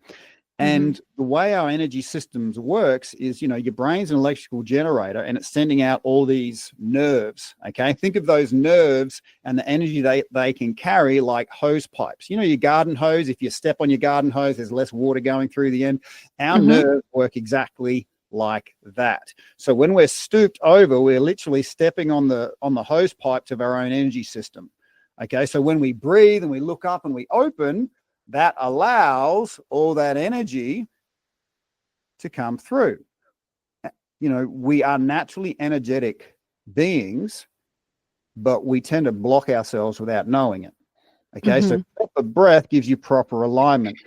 And the way our energy systems works is, your brain's an electrical generator and it's sending out all these nerves, okay? Think of those nerves and the energy they can carry like hose pipes. Your garden hose, if you step on your garden hose, there's less water going through the end. Our nerves work exactly like that. So when we're stooped over, we're literally stepping on the hose pipes of our own energy system. Okay, so when we breathe and we look up and we open, that allows all that energy to come through. You know, we are naturally energetic beings, but we tend to block ourselves without knowing it. Okay, so proper breath gives you proper alignment.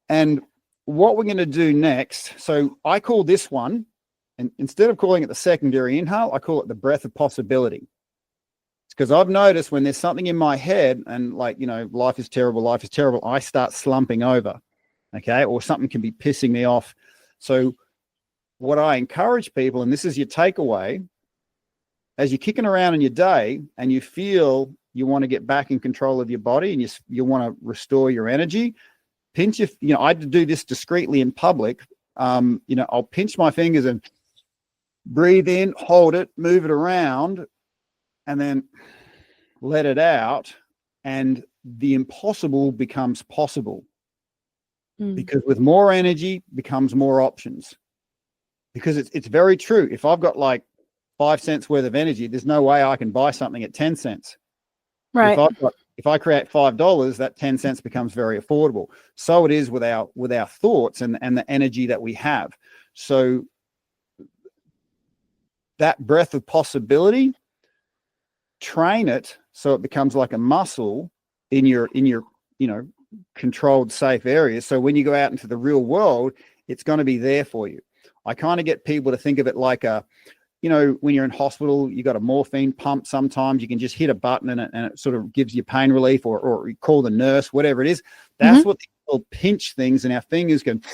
And what we're going to do next, so I call this one, and instead of calling it the secondary inhale, I call it the breath of possibility. It's because I've noticed when there's something in my head and like, you know, life is terrible, I start slumping over, okay, or something can be pissing me off. So what I encourage people, and this is your takeaway, as you're kicking around in your day and you feel you want to get back in control of your body and you want to restore your energy, pinch your, you know, I do this discreetly in public. You know, I'll pinch my fingers and breathe in, hold it, move it around, and then let it out. And the impossible becomes possible because with more energy becomes more options. Because it's very true. If I've got like 5 cents worth of energy, there's no way I can buy something at 10 cents. Right. If I create $5, that 10 cents becomes very affordable. So it is with our thoughts and the energy that we have. So that breath of possibility, train it so it becomes like a muscle in your you know, controlled, safe areas. So when you go out into the real world, it's going to be there for you. I kind of get people to think of it like a, you know, when you're in hospital, you got a morphine pump. Sometimes you can just hit a button and it sort of gives you pain relief, or you call the nurse, whatever it is. That's what the little pinch things in our fingers can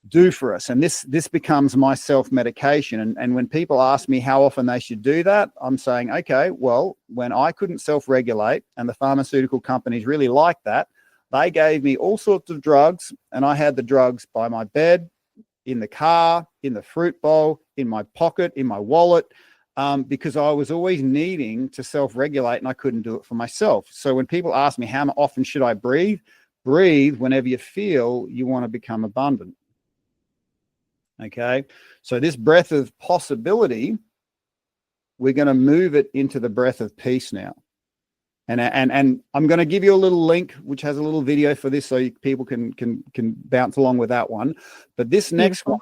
do for us. And this becomes my self-medication. And when people ask me how often they should do that, I'm saying, okay, well, when I couldn't self-regulate and the pharmaceutical companies really liked that, they gave me all sorts of drugs, and I had the drugs by my bed, in the car, in the fruit bowl, in my pocket, in my wallet, because I was always needing to self-regulate and I couldn't do it for myself. So when people ask me how often should I breathe whenever you feel you want to become abundant. Okay, so this breath of possibility, we're going to move it into the breath of peace now. And I'm going to give you a little link, which has a little video for this, so people can bounce along with that one. But this next one,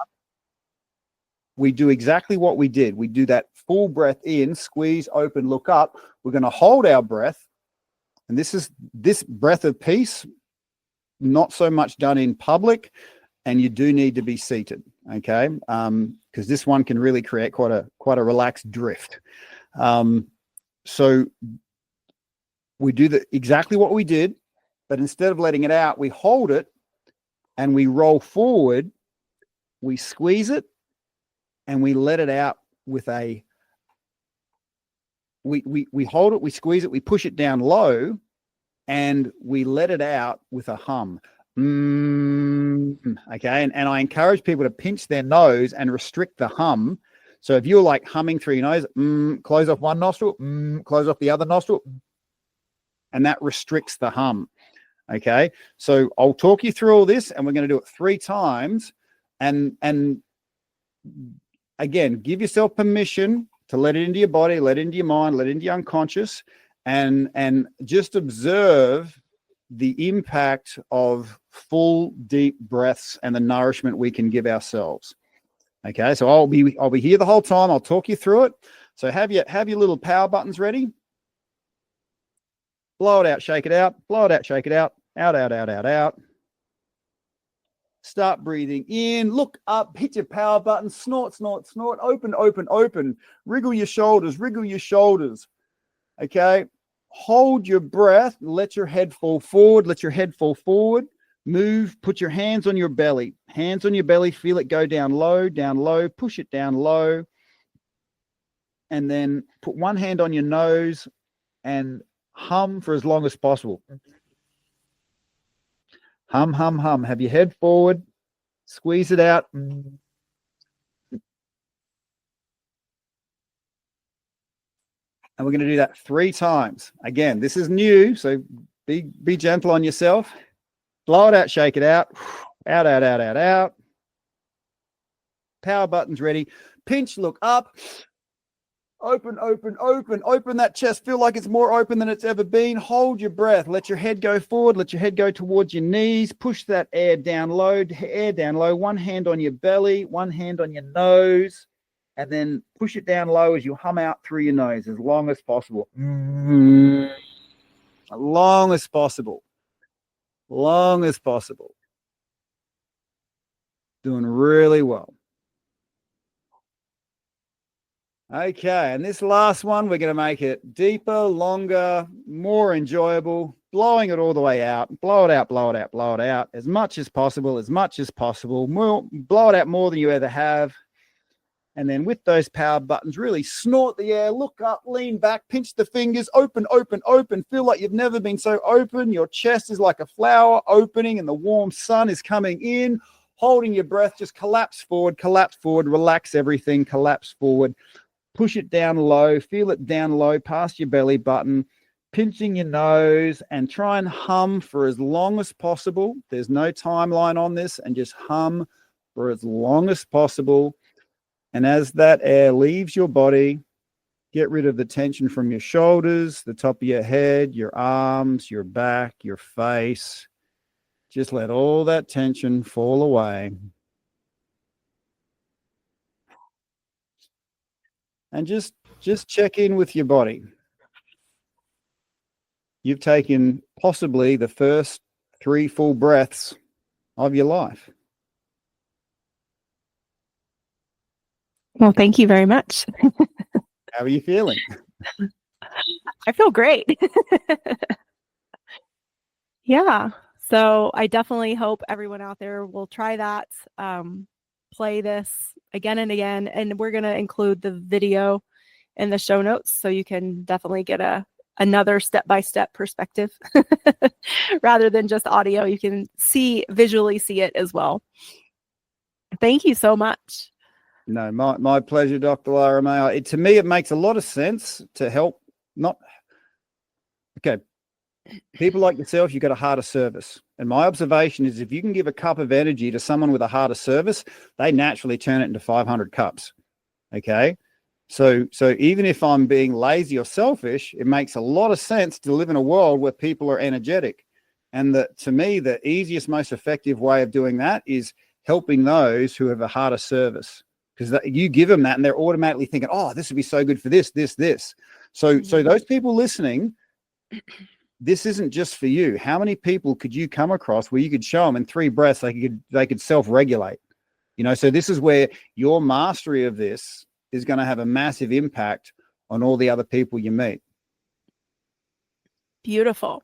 we do exactly what we did. We do that full breath in, squeeze, open, look up. We're going to hold our breath. And this breath of peace, not so much done in public, and you do need to be seated, okay? Because this one can really create quite a relaxed drift. So we do exactly what we did, but instead of letting it out, we hold it and we roll forward, we squeeze it, and we let it out with we hold it, we squeeze it, we push it down low, and we let it out with a hum. Okay, and I encourage people to pinch their nose and restrict the hum. So if you're like humming through your nose, close off one nostril, close off the other nostril, and that restricts the hum. Okay, so I'll talk you through all this, and we're going to do it 3 times. And again, give yourself permission to let it into your body, let it into your mind, let it into your unconscious, and just observe the impact of full, deep breaths and the nourishment we can give ourselves. Okay, so I'll be here the whole time. I'll talk you through it. So have your little power buttons ready. Blow it out, shake it out. Blow it out, shake it out. Out, out, out, out, out. Start breathing in, look up, hit your power button, snort, snort, snort, open, open, open. Wriggle your shoulders, wriggle your shoulders. Okay, hold your breath, let your head fall forward, let your head fall forward. Move, put your hands on your belly. Hands on your belly, feel it go down low, push it down low. And then put one hand on your nose and hum for as long as possible. Hum, hum, hum. Have your head forward. Squeeze it out. And we're going to do that 3 times. Again, this is new, so be gentle on yourself. Blow it out, shake it out. Out, out, out, out, out. Power button's ready. Pinch, look up. Open, open, open, open that chest. Feel like it's more open than it's ever been. Hold your breath. Let your head go forward. Let your head go towards your knees. Push that air down low. Air down low. One hand on your belly, one hand on your nose, and then push it down low as you hum out through your nose as long as possible. As long as possible. Long as possible. Doing really well. Okay, and this last one, we're going to make it deeper, longer, more enjoyable, blowing it all the way out. Blow it out, blow it out, blow it out as much as possible, as much as possible. More, blow it out more than you ever have. And then with those power buttons, really snort the air, look up, lean back, pinch the fingers, open, open, open. Feel like you've never been so open. Your chest is like a flower opening and the warm sun is coming in. Holding your breath, just collapse forward, relax everything, collapse forward. Push it down low, feel it down low past your belly button, pinching your nose, and try and hum for as long as possible. There's no timeline on this, and just hum for as long as possible. And as that air leaves your body, get rid of the tension from your shoulders, the top of your head, your arms, your back, your face. Just let all that tension fall away. And just check in with your body. You've taken possibly the first 3 full breaths of your life. Well, thank you very much. How are you feeling? I feel great. Yeah. So I definitely hope everyone out there will try that, play this again and again. And we're going to include the video in the show notes so you can definitely get another step-by-step perspective rather than just audio. You can visually see it as well. Thank you so much. No, my pleasure, Dr. Lara May. To me, it makes a lot of sense to help. People like yourself, you've got a heart of service. And my observation is if you can give a cup of energy to someone with a heart of service, they naturally turn it into 500 cups. Okay. So even if I'm being lazy or selfish, it makes a lot of sense to live in a world where people are energetic. And to me, the easiest, most effective way of doing that is helping those who have a heart of service. Because you give them that and they're automatically thinking, oh, this would be so good for this. So those people listening, this isn't just for you. How many people could you come across where you could show them in 3 breaths they could self-regulate? So this is where your mastery of this is going to have a massive impact on all the other people you meet. Beautiful.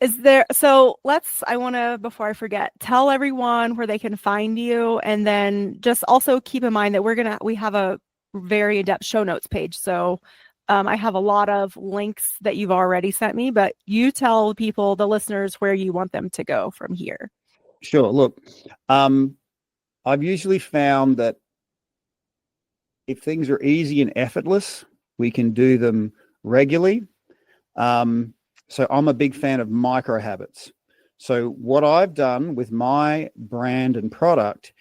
I want to, before I forget, tell everyone where they can find you. And then just also keep in mind that we have a very in-depth show notes page. So I have a lot of links that you've already sent me, but you tell people, the listeners, where you want them to go from here. Sure. Look, I've usually found that if things are easy and effortless, we can do them regularly. So I'm a big fan of micro habits. So what I've done with my brand and product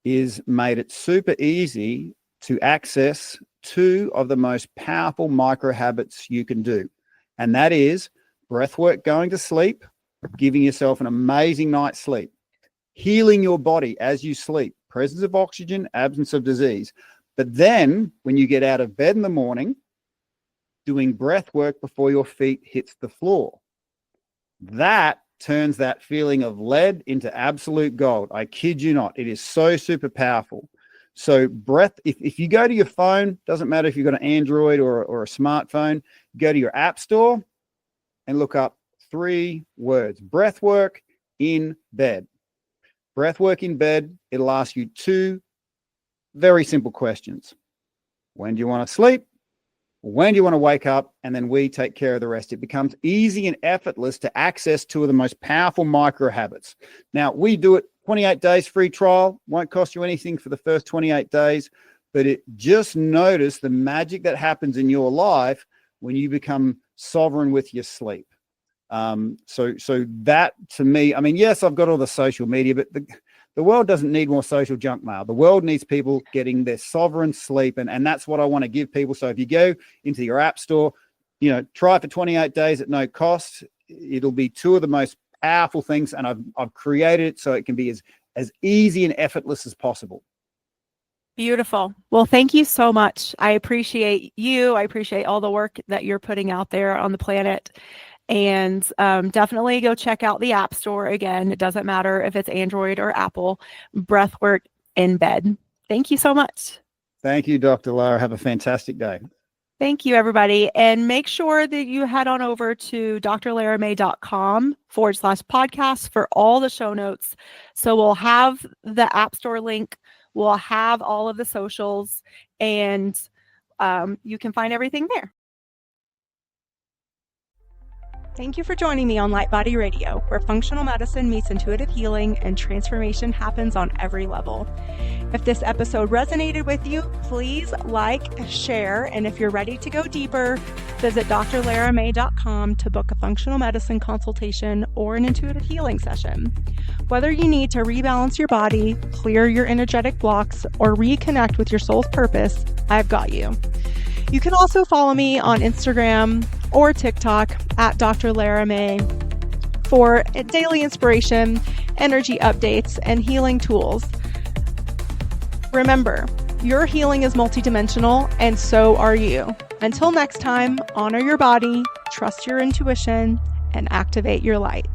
is made it super easy to access 2 of the most powerful micro habits you can do. And that is breath work going to sleep, giving yourself an amazing night's sleep, healing your body as you sleep, presence of oxygen, absence of disease. But then when you get out of bed in the morning, doing breath work before your feet hits the floor. That turns that feeling of lead into absolute gold. I kid you not. It is so super powerful. So breath, if you go to your phone, doesn't matter if you've got an Android or a smartphone, go to your app store and look up 3 words: breath work in bed. Breath work in bed. It'll ask you 2 very simple questions. When do you want to sleep? When do you want to wake up? And then we take care of the rest. It becomes easy and effortless to access 2 of the most powerful micro habits. Now, we do it 28 days free trial. Won't cost you anything for the first 28 days. But just notice the magic that happens in your life when you become sovereign with your sleep. So that, to me, I mean, yes, I've got all the social media, but The world doesn't need more social junk mail. The world needs people getting their sovereign sleep. And that's what I want to give people. So if you go into your app store, try it for 28 days at no cost. It'll be two of the most powerful things. And I've created it so it can be as easy and effortless as possible. Beautiful. Well, thank you so much. I appreciate you. I appreciate all the work that you're putting out there on the planet. And definitely go check out the App Store. Again, it doesn't matter if it's Android or Apple. Breathwork in Bed. Thank you so much. Thank you, Dr. Lara. Have a fantastic day. Thank you, everybody. And make sure that you head on over to drlaramay.com/podcast for all the show notes. So we'll have the App Store link. We'll have all of the socials, and you can find everything there. Thank you for joining me on Light Body Radio, where functional medicine meets intuitive healing and transformation happens on every level. If this episode resonated with you, please like, share, and if you're ready to go deeper, visit drlaramay.com to book a functional medicine consultation or an intuitive healing session. Whether you need to rebalance your body, clear your energetic blocks, or reconnect with your soul's purpose, I've got you. You can also follow me on Instagram or TikTok at Dr. Lara May for daily inspiration, energy updates, and healing tools. Remember, your healing is multidimensional, and so are you. Until next time, honor your body, trust your intuition, and activate your light.